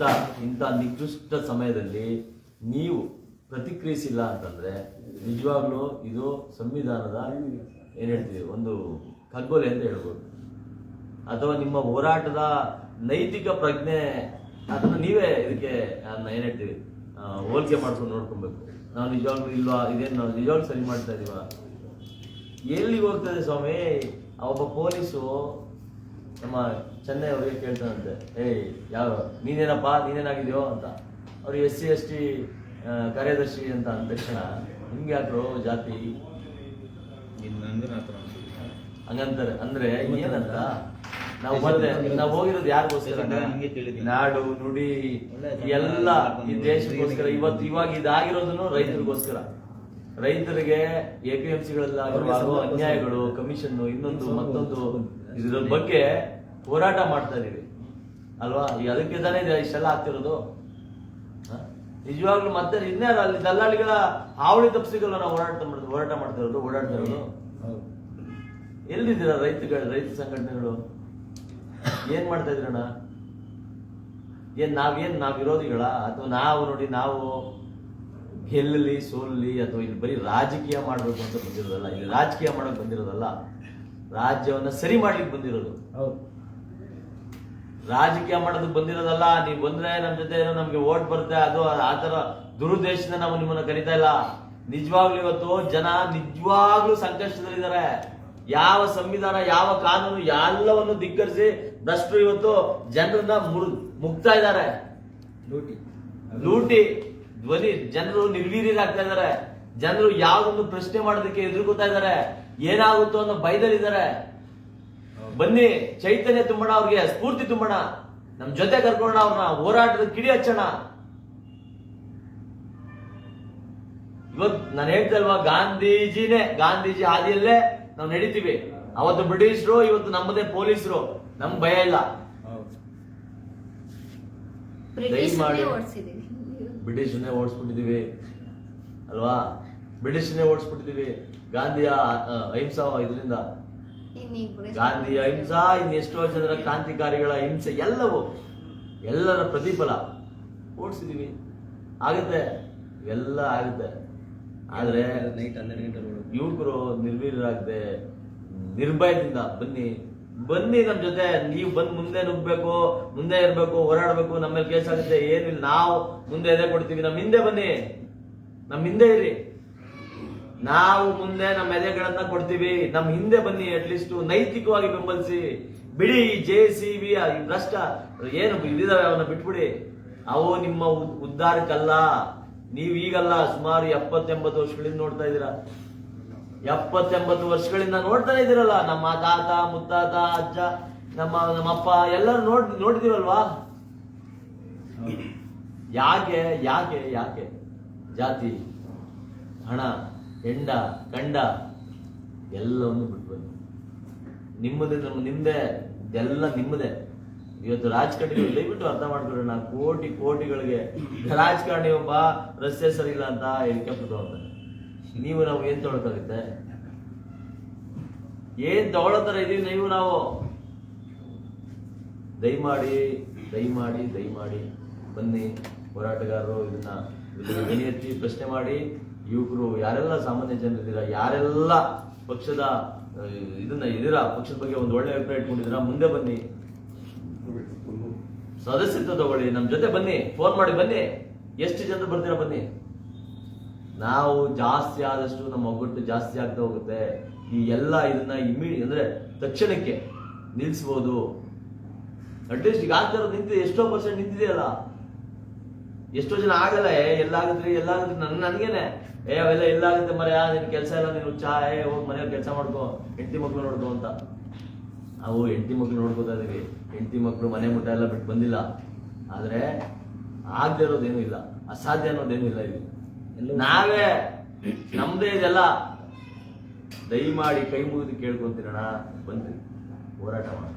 ಇಂಥ ನಿಕೃಷ್ಟ ಸಮಯದಲ್ಲಿ ನೀವು ಪ್ರತಿಕ್ರಿಯಿಸಿಲ್ಲ ಅಂತಂದ್ರೆ ನಿಜವಾಗ್ಲೂ ಇದು ಸಂವಿಧಾನದ ಏನ್ ಹೇಳ್ತೀವಿ ಒಂದು ಕಗ್ಗೊಲೆ ಅಂತ ಹೇಳ್ಬೋದು, ಅಥವಾ ನಿಮ್ಮ ಹೋರಾಟದ ನೈತಿಕ ಪ್ರಜ್ಞೆ ಅದನ್ನ ನೀವೇ ಇದಕ್ಕೆ ಏನ್ ಹೇಳ್ತೀವಿ ಹೋಲಿಕೆ ಮಾಡ್ಕೊಂಡು ನೋಡ್ಕೊಬೇಕು. ನಾವು ನಿಜವಾಗ್ಲೂ ಇಲ್ವಾ, ಇದೇನು ನಾವು ನಿಜವಾಗ್ಲೂ ಸರಿ ಮಾಡ್ತಾ ಇದೀವ? ಎಲ್ಲಿಗೆ ಹೋಗ್ತದೆ ಸ್ವಾಮಿ? ಒಬ್ಬ ಪೊಲೀಸು ನಮ್ಮ ಚೆನ್ನೈ ಅವರಿಗೆ ಕೇಳ್ತಾನಂತೆ, ಯಾವ ನೀನೇನಪ್ಪ, ನೀನೇನಾಗಿದ್ಯೋ ಅಂತ. ಅವ್ರು SC ST ಕಾರ್ಯದರ್ಶಿ ಅಂತ ಅಂದ ತಕ್ಷಣ ನಿಮ್ಗೆ ಯಾಕ್ರೋ ಜಾತಿ ಹಂಗಂತಾರೆ. ಅಂದ್ರೆ ಏನಂತ ನಾವು ಬಂದೆ, ನಾವು ಹೋಗಿರೋದು ಯಾರಿಗೋಸ್ಕರ? ನಾಡು ನುಡಿ ಎಲ್ಲ ಈ ದೇಶಕ್ಕೋಸ್ಕರ. ಇವಾಗ ಇದಾಗಿರೋದನ್ನು ರೈತರಿಗೋಸ್ಕರ. ರೈತರಿಗೆ APMCಗಳಲ್ಲಿ ಆಗಿರುವ ಅನ್ಯಾಯಗಳು, ಕಮಿಷನ್, ಇನ್ನೊಂದು ಮತ್ತೊಂದು ಇದ್ರ ಬಗ್ಗೆ ಹೋರಾಟ ಮಾಡ್ತಾ ಇದೀವಿ ಅಲ್ವಾ? ಈಗ ಅದಕ್ಕೆ ತಾನೇ ಇಷ್ಟೆಲ್ಲ ಆಗ್ತಿರೋದು. ನಿಜವಾಗ್ಲೂ ಮತ್ತೆ ಇನ್ಯಾರು ಅಲ್ಲಿ ದಲ್ಲಾಳಿಗಳ ಹಾವಳಿ ತಪ್ಪಿಸಿಗಲ್ಲ ನಾವು ಹೋರಾಟ ಮಾಡ್ತಿರೋದು, ಓಡಾಡ್ತಾ ಇರೋದು. ಎಲ್ಲಿದ್ದೀರಾ ರೈತ ಸಂಘಟನೆಗಳು? ಏನ್ ಮಾಡ್ತಾ ಇದ್ರಣ್ಣ? ನಾವ್ ವಿರೋಧಿಗಳ? ಅಥವಾ ನಾವು ಗೆಲ್ಲಲಿ ಸೋಲಲಿ ಅಥವಾ ಇಲ್ಲಿ ಬರೀ ರಾಜಕೀಯ ಮಾಡ್ಬೇಕು ಅಂತ ಬಂದಿರೋದಲ್ಲ. ಇಲ್ಲಿ ರಾಜಕೀಯ ಮಾಡಕ್ ಬಂದಿರೋದಲ್ಲ, ರಾಜ್ಯವನ್ನ ಸರಿ ಮಾಡ್ಲಿಕ್ಕೆ ಬಂದಿರೋದು. ರಾಜಕೀಯ ಮಾಡೋದಕ್ಕೆ ಬಂದಿರೋದಲ್ಲ. ನೀವು ಬಂದ್ರೆ ನಮ್ ಜೊತೆ ಏನೋ ನಮ್ಗೆ ಓಟ್ ಬರುತ್ತೆ, ಅದು ಆತರ ದುರುದ್ದೇಶದಿಂದ ನಾವು ನಿಮ್ಮನ್ನ ಕರಿತಾ ಇಲ್ಲ. ನಿಜವಾಗ್ಲೂ ಇವತ್ತು ಜನ ನಿಜವಾಗ್ಲೂ ಸಂಕಷ್ಟದಲ್ಲಿದ್ದಾರೆ. ಯಾವ ಸಂವಿಧಾನ, ಯಾವ ಕಾನೂನು ಎಲ್ಲವನ್ನು ಧಿಕ್ಕರಿಸಿ ಭ್ರಷ್ಟರು ಇವತ್ತು ಜನರನ್ನ ಮುಗ್ತಾ ಇದ್ದಾರೆ. ಲೂಟಿ ಧ್ವನಿ ಜನರು ನಿರ್ವೀರ್ಯರಾಗ್ತಾ ಇದ್ದಾರೆ. ಜನರು ಯಾವ್ದೊಂದು ಪ್ರಶ್ನೆ ಮಾಡೋದಕ್ಕೆ ಎದುರುಕೊತಾ ಇದ್ದಾರೆ. ಏನಾಗುತ್ತೋ ಅನ್ನೋ ಭಯದಲ್ಲಿದ್ದಾರೆ. ಬನ್ನಿ, ಚೈತನ್ಯ ತುಂಬೋಣ, ಅವ್ರಿಗೆ ಸ್ಫೂರ್ತಿ ತುಂಬೋಣ, ನಮ್ ಜೊತೆ ಕರ್ಕೊಳ್ಳೋಣ, ಅವ್ರನ್ನ ಹೋರಾಟದ ಕಿಡಿ ಹಚ್ಚೋಣ. ಇವತ್ತು ನಾನು ಹೇಳ್ತಾ ಇಲ್ವಾ, ಗಾಂಧೀಜಿ ಹಾದಿಯಲ್ಲೇ ನಾವು ನಡೀತೀವಿ. ಅವತ್ತು ಬ್ರಿಟಿಷರು, ಇವತ್ತು ನಮ್ಮದೇ ಪೊಲೀಸರು, ನಮ್ಗೆ ಭಯ ಇಲ್ಲ. ಬ್ರಿಟಿಷನ್ನೇ ಓಡಿಸ್ಬಿಟ್ಟಿದೀವಿ ಅಲ್ವಾ? ಬ್ರಿಟಿಷನ್ನೇ ಓಡಿಸ್ಬಿಟ್ಟಿದೀವಿ. ಗಾಂಧಿಯ ಅಹಿಂಸಾ ಇದರಿಂದ, ಗಾಂಧಿಯ ಅಹಿಂಸಾ, ಇನ್ನೆಷ್ಟೋ ಜನರ ಕ್ರಾಂತಿಕಾರಿಗಳ ಹಿಂಸೆ, ಎಲ್ಲರ ಪ್ರತಿಫಲ ಓಡಿಸಿದೀವಿ. ಆಗುತ್ತೆ, ಎಲ್ಲ ಆಗುತ್ತೆ. ಆದ್ರೆ ಯುವಕರು ನಿರ್ವೀರ್ಯರಾಗದೆ ನಿರ್ಭಯದಿಂದ ಬನ್ನಿ ನಮ್ ಜೊತೆ. ನೀವು ಬಂದ್ ಮುಂದೆ ನುಗ್ಬೇಕು, ಮುಂದೆ ಇರ್ಬೇಕು, ಹೋರಾಡ್ಬೇಕು. ನಮ್ಮ ಮೇಲೆ ಕೇಸ್ ಆಗುತ್ತೆ, ಏನಿಲ್ಲ, ನಾವು ಮುಂದೆ ಎದೆ ಕೊಡ್ತೀವಿ. ನಮ್ ಹಿಂದೆ ಬನ್ನಿ, ನಮ್ ಹಿಂದೆ ಇರಿ. ನಾವು ಮುಂದೆ ನಮ್ಮ ಎದೆಗಳನ್ನ ಕೊಡ್ತೀವಿ, ನಮ್ ಹಿಂದೆ ಬನ್ನಿ. ಅಟ್ಲೀಸ್ಟ್ ನೈತಿಕವಾಗಿ ಬೆಂಬಲಿಸಿ ಬಿಡಿ. JCB ಈ ಭ್ರಷ್ಟ ಏನು ಇದಾವೆ ಅವನ್ನ ಬಿಟ್ಬಿಡಿ. ಅವು ನಿಮ್ಮ ಉದ್ಧಾರಕ್ಕಲ್ಲ. ನೀವು ಈಗಲ್ಲ, ಸುಮಾರು 70-80 ವರ್ಷಗಳಿಂದ ನೋಡ್ತಾ ಇದ್ದೀರಾ. 70-80 ವರ್ಷಗಳಿಂದ ನೋಡ್ತಾನೆ ಇದ್ದೀರಲ್ಲ. ನಮ್ಮ ತಾತ, ಮುತ್ತಾತ, ಅಜ್ಜ, ನಮ್ಮಪ್ಪ ಎಲ್ಲರೂ ನೋಡಿದಿರಲ್ವಾ? ಯಾಕೆ ಜಾತಿ, ಹಣ, ಹೆಂಡ, ಗಂಡ ಎಲ್ಲವನ್ನು ಬಿಟ್ಟು ಬನ್ನಿ. ನಿಮ್ಮದೇ ಎಲ್ಲ ನಿಮ್ಮದೇ. ಇವತ್ತು ರಾಜಕಾರಣಿಗಳು ದಯವಿಟ್ಟು ಅರ್ಥ ಮಾಡ್ಕೊಳ್ಳೋಣ. ಕೋಟಿಗಳಿಗೆ ರಾಜಕಾರಣಿ ಒಬ್ಬ ರಸ್ತೆ ಸರಿ ಇಲ್ಲ ಅಂತ ಹೆಲಿಕಾಪ್ಟರ್ ತಗೊಳ್ತಾನೆ. ನಾವು ಏನ್ ತಗೊಳಕಾಗುತ್ತೆ? ಏನ್ ತಗೊಳ್ಳೋತರ ಇದೀವಿ ನಾವು? ದಯಮಾಡಿ ಬನ್ನಿ ಹೋರಾಟಗಾರರು, ಇದನ್ನ ಧ್ವನಿ ಎತ್ತಿ ಪ್ರಶ್ನೆ ಮಾಡಿ. ಯುವಕರು ಯಾರೆಲ್ಲ ಸಾಮಾನ್ಯ ಜನರಿದ್ದೀರಾ, ಯಾರೆಲ್ಲ ಪಕ್ಷದ ಪಕ್ಷದ ಬಗ್ಗೆ ಒಂದು ಒಳ್ಳೆ ಅಭಿಪ್ರಾಯ ಇಟ್ಕೊಂಡಿದ್ದೀರಾ, ಮುಂದೆ ಬನ್ನಿ, ಸದಸ್ಯತ್ವ ತಗೊಳ್ಳಿ, ನಮ್ ಜೊತೆ ಬನ್ನಿ, ಫೋನ್ ಮಾಡಿ ಬನ್ನಿ. ಎಷ್ಟು ಜನರು ಬರ್ತೀರಾ ಬನ್ನಿ. ನಾವು ಜಾಸ್ತಿ ಆದಷ್ಟು ನಮ್ಮ ಒಗ್ಗಟ್ಟು ಜಾಸ್ತಿ ಆಗ್ತಾ ಹೋಗುತ್ತೆ. ಈ ಎಲ್ಲ ಇದನ್ನ ಅಂದ್ರೆ ತಕ್ಷಣಕ್ಕೆ ನಿಲ್ಲಿಸಬಹುದು. ಅಟ್ಲೀಸ್ಟ್ ಈಗ ಆಗ್ತಾ ಇರೋದು ಎಷ್ಟೋ % ನಿಂತಿದೆಯಲ್ಲ. ಎಷ್ಟೋ ಜನ ಆಗಲ್ಲ, ಎಲ್ಲಾಗದ್ರಿ ನನ್ಗೇನೆ ಅವೆಲ್ಲ ಎಲ್ಲಾಗುತ್ತೆ ಮರ, ನಿನ್ ಕೆಲಸ ಇಲ್ಲ, ನೀನು ಹೋಗಿ ಮನೆಯಲ್ಲಿ ಕೆಲಸ ಮಾಡ್ಕೋ, ಹೆಂಡತಿ ಮಕ್ಳು ನೋಡ್ಕೋ ಅಂತ. ನಾವು ಹೆಂಡತಿ ಮಕ್ಳು ನೋಡ್ಕೋತಾ ಇದೀವಿ, ಹೆಂಡತಿ ಮಕ್ಳು ಮನೆ ಮುಟ್ಟ ಎಲ್ಲ ಬಿಟ್ಟು ಬಂದಿಲ್ಲ. ಆದ್ರೆ ಆಗದೆ ಇರೋದೇನು ಇಲ್ಲ, ಅಸಾಧ್ಯ ಅನ್ನೋದೇನು ಇಲ್ಲ. ಇಲ್ಲಿ ನಾವೇ ನಮ್ದೇ ಇದೆಲ್ಲ. ದಯಮಾಡಿ ಕೈ ಮುಗಿದು ಕೇಳ್ಕೊಂತೀರಣ, ಬಂದ್ರಿ ಹೋರಾಟ ಮಾಡಿ.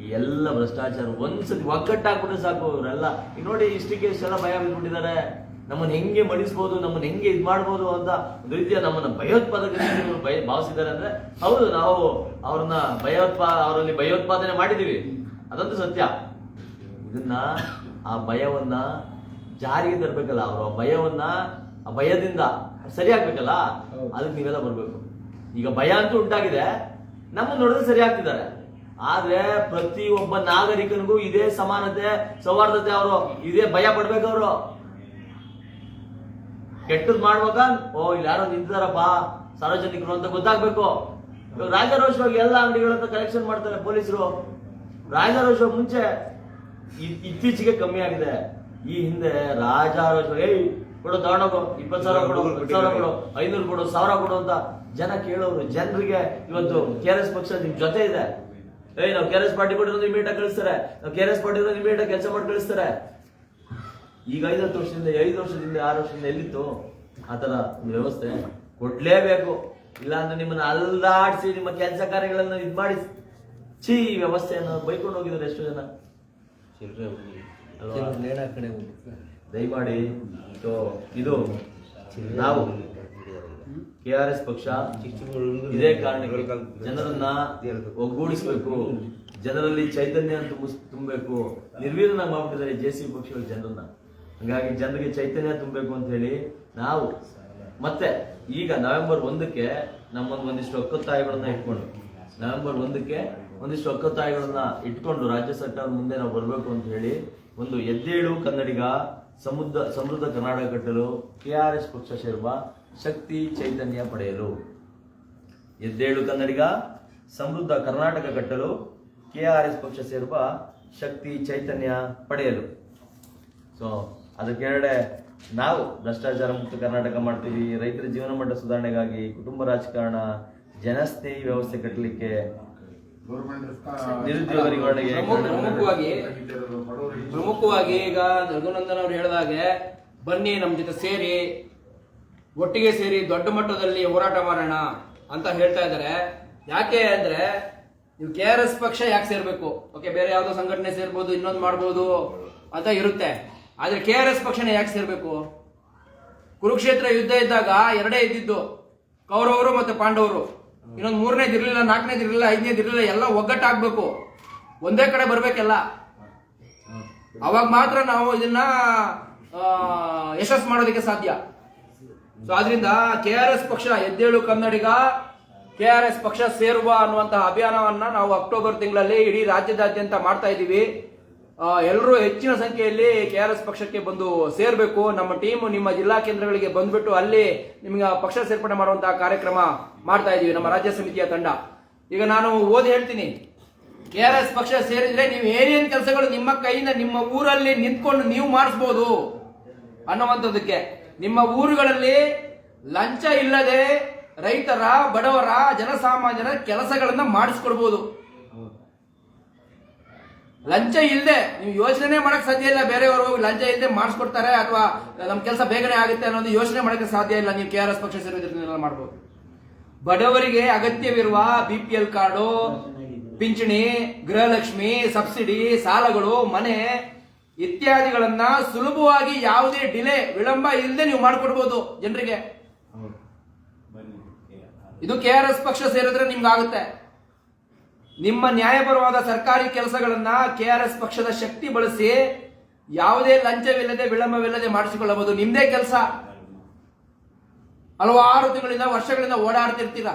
ಈ ಎಲ್ಲ ಭ್ರಷ್ಟಾಚಾರ ಒಂದ್ಸತಿ ಒಗ್ಗಟ್ಟಾಗ್ಬಿಟ್ರೆ ಸಾಕು. ಇವರೆಲ್ಲ ಈಗ ನೋಡಿ, ಇಷ್ಟಕ್ಕೆ ಇಷ್ಟೆಲ್ಲ ಭಯ ಬಿಟ್ಬಿಟ್ಟಿದ್ದಾರೆ. ನಮ್ಮನ್ನ ಹೆಂಗೆ ಮಡಿಸ್ಬೋದು, ನಮ್ಮನ್ನ ಹೆಂಗೆ ಇದ್ ಮಾಡ್ಬೋದು ಅಂತ ಒಂದು ರೀತಿಯ ನಮ್ಮನ್ನ ಭಯೋತ್ಪಾದಕರು ಭಾವಿಸಿದ್ದಾರೆ. ಅಂದ್ರೆ ಹೌದು, ನಾವು ಅವ್ರನ್ನ ಅವರಲ್ಲಿ ಭಯೋತ್ಪಾದನೆ ಮಾಡಿದೀವಿ, ಅದಂತೂ ಸತ್ಯ. ಇದನ್ನ ಆ ಭಯವನ್ನ ಜಾರಿಗೆ ತರಬೇಕಲ್ಲ, ಅವರು ಆ ಭಯದಿಂದ ಸರಿ ಆಗ್ಬೇಕಲ್ಲ, ಅದಕ್ಕೆ ನೀವೆಲ್ಲ ಬರ್ಬೇಕು. ಈಗ ಭಯ ಅಂತೂ ಉಂಟಾಗಿದೆ, ನಮ್ಮನ್ನ ನೋಡಿದ್ರೆ ಸರಿ ಆಗ್ತಿದ್ದಾರೆ. ಆದ್ರೆ ಪ್ರತಿಯೊಬ್ಬ ನಾಗರಿಕನಿಗೂ ಇದೇ ಸಮಾನತೆ, ಸೌಹಾರ್ದತೆ, ಅವರು ಇದೇ ಭಯ ಪಡ್ಬೇಕು. ಅವರು ಕೆಟ್ಟದ್ ಮಾಡ್ಬೇಕ, ಇಲ್ಲಿ ಯಾರೋ ನಿಂತಾರಪ್ಪ ಸಾರ್ವಜನಿಕರು ಅಂತ ಗೊತ್ತಾಗ್ಬೇಕು. ಇವಾಗ ರಾಜಾರೋಷವಾಗಿ ಎಲ್ಲ ಅಂಗಡಿಗಳಂತ ಕಲೆಕ್ಷನ್ ಮಾಡ್ತಾರೆ ಪೊಲೀಸರು. ರಾಜಾರೋಷವಾಗಿ ಮುಂಚೆ ಇತ್ತೀಚೆಗೆ ಕಮ್ಮಿ ಆಗಿದೆ. ಈ ಹಿಂದೆ ರಾಜಾರೋಷವಾಗಿ ಕೊಡು, ತಗೊಂಡೋಗು, 20,000 ಕೊಡು, 10,000 ಕೊಡು, 500 ಕೊಡು, 1,000 ಕೊಡು ಅಂತ ಜನ ಕೇಳೋರು. ಜನರಿಗೆ ಇವತ್ತು KRS ಪಕ್ಷ ನಿಮ್ ಜೊತೆ ಇದೆ. ನಾವು KRS ಪಾರ್ಟಿ ಕೊಟ್ಟಿರೋದು ಇಮಿಡಿಯೇಟ್ ಕಳಿಸ್ತಾರೆ, ನಾವು KRS ಪಾರ್ಟಿ ಇಮಿಡಿಯೇಟ್ ಕೆಲಸ ಮಾಡಿ ಕಳಿಸ್ತಾರೆ. ಈಗ 5 ವರ್ಷದಿಂದ 6 ವರ್ಷದಿಂದ ಎಲ್ಲಿತ್ತು ಆ ತರ ಒಂದು ವ್ಯವಸ್ಥೆ? ಕೊಡ್ಲೇಬೇಕು, ಇಲ್ಲಾಂದ್ರೆ ನಿಮ್ಮನ್ನ ಅಲ್ದಾಡ್ಸಿ ನಿಮ್ಮ ಕೆಲಸ ಕಾರ್ಯಗಳನ್ನ ಇದ್ ಮಾಡಿ ವ್ಯವಸ್ಥೆಯನ್ನು ಬೈಕೊಂಡು ಹೋಗಿದ್ದಾರೆ ಎಷ್ಟೋ ಜನ. ದಯಮಾಡಿ ಇದು ನಾವು KRS ಪಕ್ಷ ಇದೇ ಕಾರಣಕ್ಕೆ ಜನರನ್ನ ಒಗ್ಗೂಡಿಸ್ಬೇಕು, ಜನರಲ್ಲಿ ಚೈತನ್ಯ ತುಂಬಬೇಕು. ನಿರ್ವೀರ್ಯನಾಗಿ ಮಾಡ್ಬಿಟ್ಟಿದ್ದಾರೆ JCB ಪಕ್ಷಗಳ ಜನರನ್ನ. ಹಾಗಾಗಿ ಜನರಿಗೆ ಚೈತನ್ಯ ತುಂಬಬೇಕು ಅಂತ ಹೇಳಿ ನಾವು ಮತ್ತೆ ಈಗ ನವೆಂಬರ್ 1ಕ್ಕೆ ಒಂದಿಷ್ಟು ಒಕ್ಕತ್ತಾಯಗಳನ್ನ ಇಟ್ಕೊಂಡು ರಾಜ್ಯ ಸರ್ಕಾರದ ಮುಂದೆ ನಾವು ಬರಬೇಕು ಅಂತ ಹೇಳಿ ಒಂದು ಎದ್ದೇಳು ಕನ್ನಡಿಗ ಸಮೃದ್ಧ ಕರ್ನಾಟಕ ಕಟ್ಟಲು KRS ಪಕ್ಷ ಸೇರುವ ಶಕ್ತಿ ಚೈತನ್ಯ ಪಡೆಯಲು. ಎದ್ದೇಳು ಕನ್ನಡಿಗ ಸಮೃದ್ಧ ಕರ್ನಾಟಕ ಕಟ್ಟಲು KRS ಪಕ್ಷ ಸೇರುವ ಶಕ್ತಿ ಚೈತನ್ಯ ಪಡೆಯಲು. ಸೊ ಅದಕ್ಕೆರಡೆ ನಾವು ಭ್ರಷ್ಟಾಚಾರ ಮುಕ್ತ ಕರ್ನಾಟಕ ಮಾಡ್ತೀವಿ, ರೈತರ ಜೀವನ ಮಟ್ಟ ಸುಧಾರಣೆಗಾಗಿ, ಕುಟುಂಬ ರಾಜಕಾರಣ, ಜನಸ್ನೇಹಿ ವ್ಯವಸ್ಥೆ ಕಟ್ಟಲಿಕ್ಕೆ, ನಿರುದ್ಯೋಗ ನಿವಾರಣೆಗೆ. ಪ್ರಮುಖವಾಗಿ ಈಗ ರಘುನಂದನ್ ಅವರು ಹೇಳಿದಾಗೆ ಬನ್ನಿ ನಮ್ಮ ಜೊತೆ ಸೇರಿ, ಒಟ್ಟಿಗೆ ಸೇರಿ ದೊಡ್ಡ ಮಟ್ಟದಲ್ಲಿ ಹೋರಾಟ ಮಾಡೋಣ ಅಂತ ಹೇಳ್ತಾ ಇದ್ದಾರೆ. ಯಾಕೆ ಅಂದ್ರೆ ನೀವು KRS ಪಕ್ಷ ಯಾಕೆ ಸೇರ್ಬೇಕು? ಓಕೆ, ಬೇರೆ ಯಾವ್ದೋ ಸಂಘಟನೆ ಸೇರ್ಬೋದು, ಇನ್ನೊಂದು ಮಾಡ್ಬೋದು ಅಂತ ಇರುತ್ತೆ. ಆದ್ರೆ KRS ಪಕ್ಷನೇ ಯಾಕೆ ಸೇರ್ಬೇಕು? ಕುರುಕ್ಷೇತ್ರ ಯುದ್ಧ ಇದ್ದಾಗ ಎರಡೇ ಇದ್ದಿದ್ದು, ಕೌರವರು ಮತ್ತೆ ಪಾಂಡವರು. ಇನ್ನೊಂದು 3ನೇದಿರ್ಲಿಲ್ಲ, 4ನೇದಿರ್ಲಿಲ್ಲ, 5ನೇದಿರ್ಲಿಲ್ಲ. ಎಲ್ಲ ಒಗ್ಗಟ್ಟಾಗ್ಬೇಕು, ಒಂದೇ ಕಡೆ ಬರ್ಬೇಕೆಲ್ಲ. ಅವಾಗ ಮಾತ್ರ ನಾವು ಇದನ್ನ ಯಶಸ್ಸು ಮಾಡೋದಕ್ಕೆ ಸಾಧ್ಯ. ಸೊ ಆದ್ರಿಂದ KRS ಪಕ್ಷ ಎದ್ದೇಳು ಕನ್ನಡಿಗ, KRS ಪಕ್ಷ ಸೇರುವ ಅನ್ನುವಂತಹ ಅಭಿಯಾನವನ್ನ ನಾವು ಅಕ್ಟೋಬರ್ ತಿಂಗಳಲ್ಲಿ ಇಡೀ ರಾಜ್ಯದಾದ್ಯಂತ ಮಾಡ್ತಾ ಇದ್ದೀವಿ. ಎಲ್ಲರೂ ಹೆಚ್ಚಿನ ಸಂಖ್ಯೆಯಲ್ಲಿ KRS ಪಕ್ಷಕ್ಕೆ ಬಂದು ಸೇರ್ಬೇಕು. ನಮ್ಮ ಟೀಮ್ ನಿಮ್ಮ ಜಿಲ್ಲಾ ಕೇಂದ್ರಗಳಿಗೆ ಬಂದ್ಬಿಟ್ಟು ಅಲ್ಲಿ ನಿಮ್ಗೆ ಪಕ್ಷ ಸೇರ್ಪಡೆ ಮಾಡುವಂತಹ ಕಾರ್ಯಕ್ರಮ ಮಾಡ್ತಾ ಇದೀವಿ, ನಮ್ಮ ರಾಜ್ಯ ಸಮಿತಿಯ ತಂಡ. ಈಗ ನಾನು ಓದಿ ಹೇಳ್ತೀನಿ, KRS ಪಕ್ಷ ಸೇರಿದ್ರೆ ನೀವು ಏನೇನ್ ಕೆಲಸಗಳು ನಿಮ್ಮ ಕೈಯಿಂದ ನಿಮ್ಮ ಊರಲ್ಲಿ ನಿಂತ್ಕೊಂಡು ನೀವು ಮಾಡಿಸ್ಬೋದು ಅನ್ನುವಂಥದ್ದಕ್ಕೆ. ನಿಮ್ಮ ಊರುಗಳಲ್ಲಿ ಲಂಚ ಇಲ್ಲದೆ ರೈತರ, ಬಡವರ, ಜನಸಾಮಾನ್ಯರ ಕೆಲಸಗಳನ್ನ ಮಾಡಿಸ್ಕೊಡ್ಬೋದು. ಲಂಚ ಇಲ್ಲದೆ ನೀವು ಯೋಚನೆ ಮಾಡಕ್ ಸಾಧ್ಯ ಇಲ್ಲ. ಬೇರೆಯವರು ಹೋಗಿ ಲಂಚ ಇಲ್ಲದೆ ಮಾಡಿಸ್ಕೊಡ್ತಾರೆ ಅಥವಾ ನಮ್ಮ ಕೆಲಸ ಬೇಗನೆ ಆಗುತ್ತೆ ಅನ್ನೋದು ಯೋಚನೆ ಮಾಡಕ್ಕೆ ಸಾಧ್ಯ ಇಲ್ಲ. ನೀವು KRS ಪಕ್ಷ ಸೇರೋದ್ರಿಂದ ಮಾಡಬಹುದು. ಬಡವರಿಗೆ ಅಗತ್ಯವಿರುವ BPL ಕಾರ್ಡು, ಪಿಂಚಣಿ, ಗೃಹಲಕ್ಷ್ಮಿ, ಸಬ್ಸಿಡಿ, ಸಾಲಗಳು, ಮನೆ ಇತ್ಯಾದಿಗಳನ್ನ ಸುಲಭವಾಗಿ ಯಾವುದೇ ವಿಳಂಬ ಇಲ್ಲದೆ ನೀವು ಮಾಡಿಕೊಡ್ಬೋದು ಜನರಿಗೆ. ಇದು KRS ಪಕ್ಷ ಸೇರಿದ್ರೆ ನಿಮ್ಗಾಗುತ್ತೆ. ನಿಮ್ಮ ನ್ಯಾಯಪರವಾದ ಸರ್ಕಾರಿ ಕೆಲಸಗಳನ್ನ KRS ಪಕ್ಷದ ಶಕ್ತಿ ಬಳಸಿ ಯಾವುದೇ ಲಂಚವಿಲ್ಲದೆ ವಿಳಂಬವಿಲ್ಲದೆ ಮಾಡಿಸಿಕೊಳ್ಳಬಹುದು. ನಿಮ್ದೇ ಕೆಲಸ. ಹಲವಾರು ತಿಂಗಳಿಂದ, ವರ್ಷಗಳಿಂದ ಓಡಾಡ್ತಿರ್ತೀರ.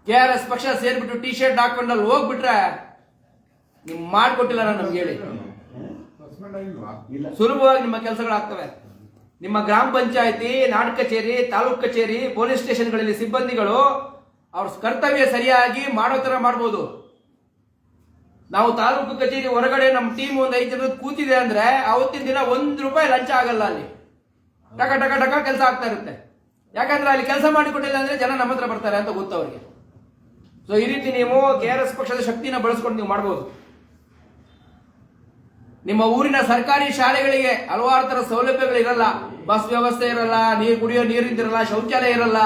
KRS ಪಕ್ಷ ಸೇರ್ಬಿಟ್ಟು ಟಿ ಶರ್ಟ್ ಹಾಕೊಂಡಲ್ಲಿ ಹೋಗ್ಬಿಟ್ರೆ ನಿಮ್ ಮಾಡ್ಕೊಟ್ಟಿಲ್ಲ ನಾನು ನಮ್ಗೆ ಹೇಳಿ. ಸುಲಭವಾಗಿ ನಿಮ್ಮ ಕೆಲಸಗಳಾಗ್ತವೆ. ನಿಮ್ಮ ಗ್ರಾಮ ಪಂಚಾಯತಿ, ನಾಡ ಕಚೇರಿ, ತಾಲೂಕ್ ಕಚೇರಿ, ಪೊಲೀಸ್ ಸ್ಟೇಷನ್ಗಳಲ್ಲಿ ಸಿಬ್ಬಂದಿಗಳು ಅವ್ರ ಕರ್ತವ್ಯ ಸರಿಯಾಗಿ ಮಾಡೋ ತರ ಮಾಡ್ಬೋದು. ನಾವು ತಾಲೂಕು ಕಚೇರಿ ಹೊರಗಡೆ ನಮ್ಮ ಟೀಮ್ ಒಂದು 5 ಜನದ ಕೂತಿದೆ ಅಂದ್ರೆ ಅವತ್ತಿನ ದಿನ ₹1 ಲಂಚ ಆಗಲ್ಲ. ಅಲ್ಲಿ ಟಕ ಟಕ ಟಕ ಕೆಲಸ ಆಗ್ತಾ ಇರುತ್ತೆ. ಯಾಕಂದ್ರೆ ಅಲ್ಲಿ ಕೆಲಸ ಮಾಡಿಕೊಟ್ಟಿಲ್ಲ ಅಂದ್ರೆ ಜನ ನಮ್ಮ ಹತ್ರ ಬರ್ತಾರೆ ಅಂತ ಗೊತ್ತು ಅವ್ರಿಗೆ. ಸೊ ಈ ರೀತಿ ನೀವು KRS ಪಕ್ಷದ ಶಕ್ತಿನ ಬಳಸ್ಕೊಂಡು ನೀವು ಮಾಡ್ಬೋದು. ನಿಮ್ಮ ಊರಿನ ಸರ್ಕಾರಿ ಶಾಲೆಗಳಿಗೆ ಹಲವಾರು ತರ ಸೌಲಭ್ಯಗಳು ಇರಲ್ಲ, ಬಸ್ ವ್ಯವಸ್ಥೆ ಇರಲ್ಲ, ಕುಡಿಯೋ ನೀರಿಂದಿರಲ್ಲ, ಶೌಚಾಲಯ ಇರಲ್ಲ.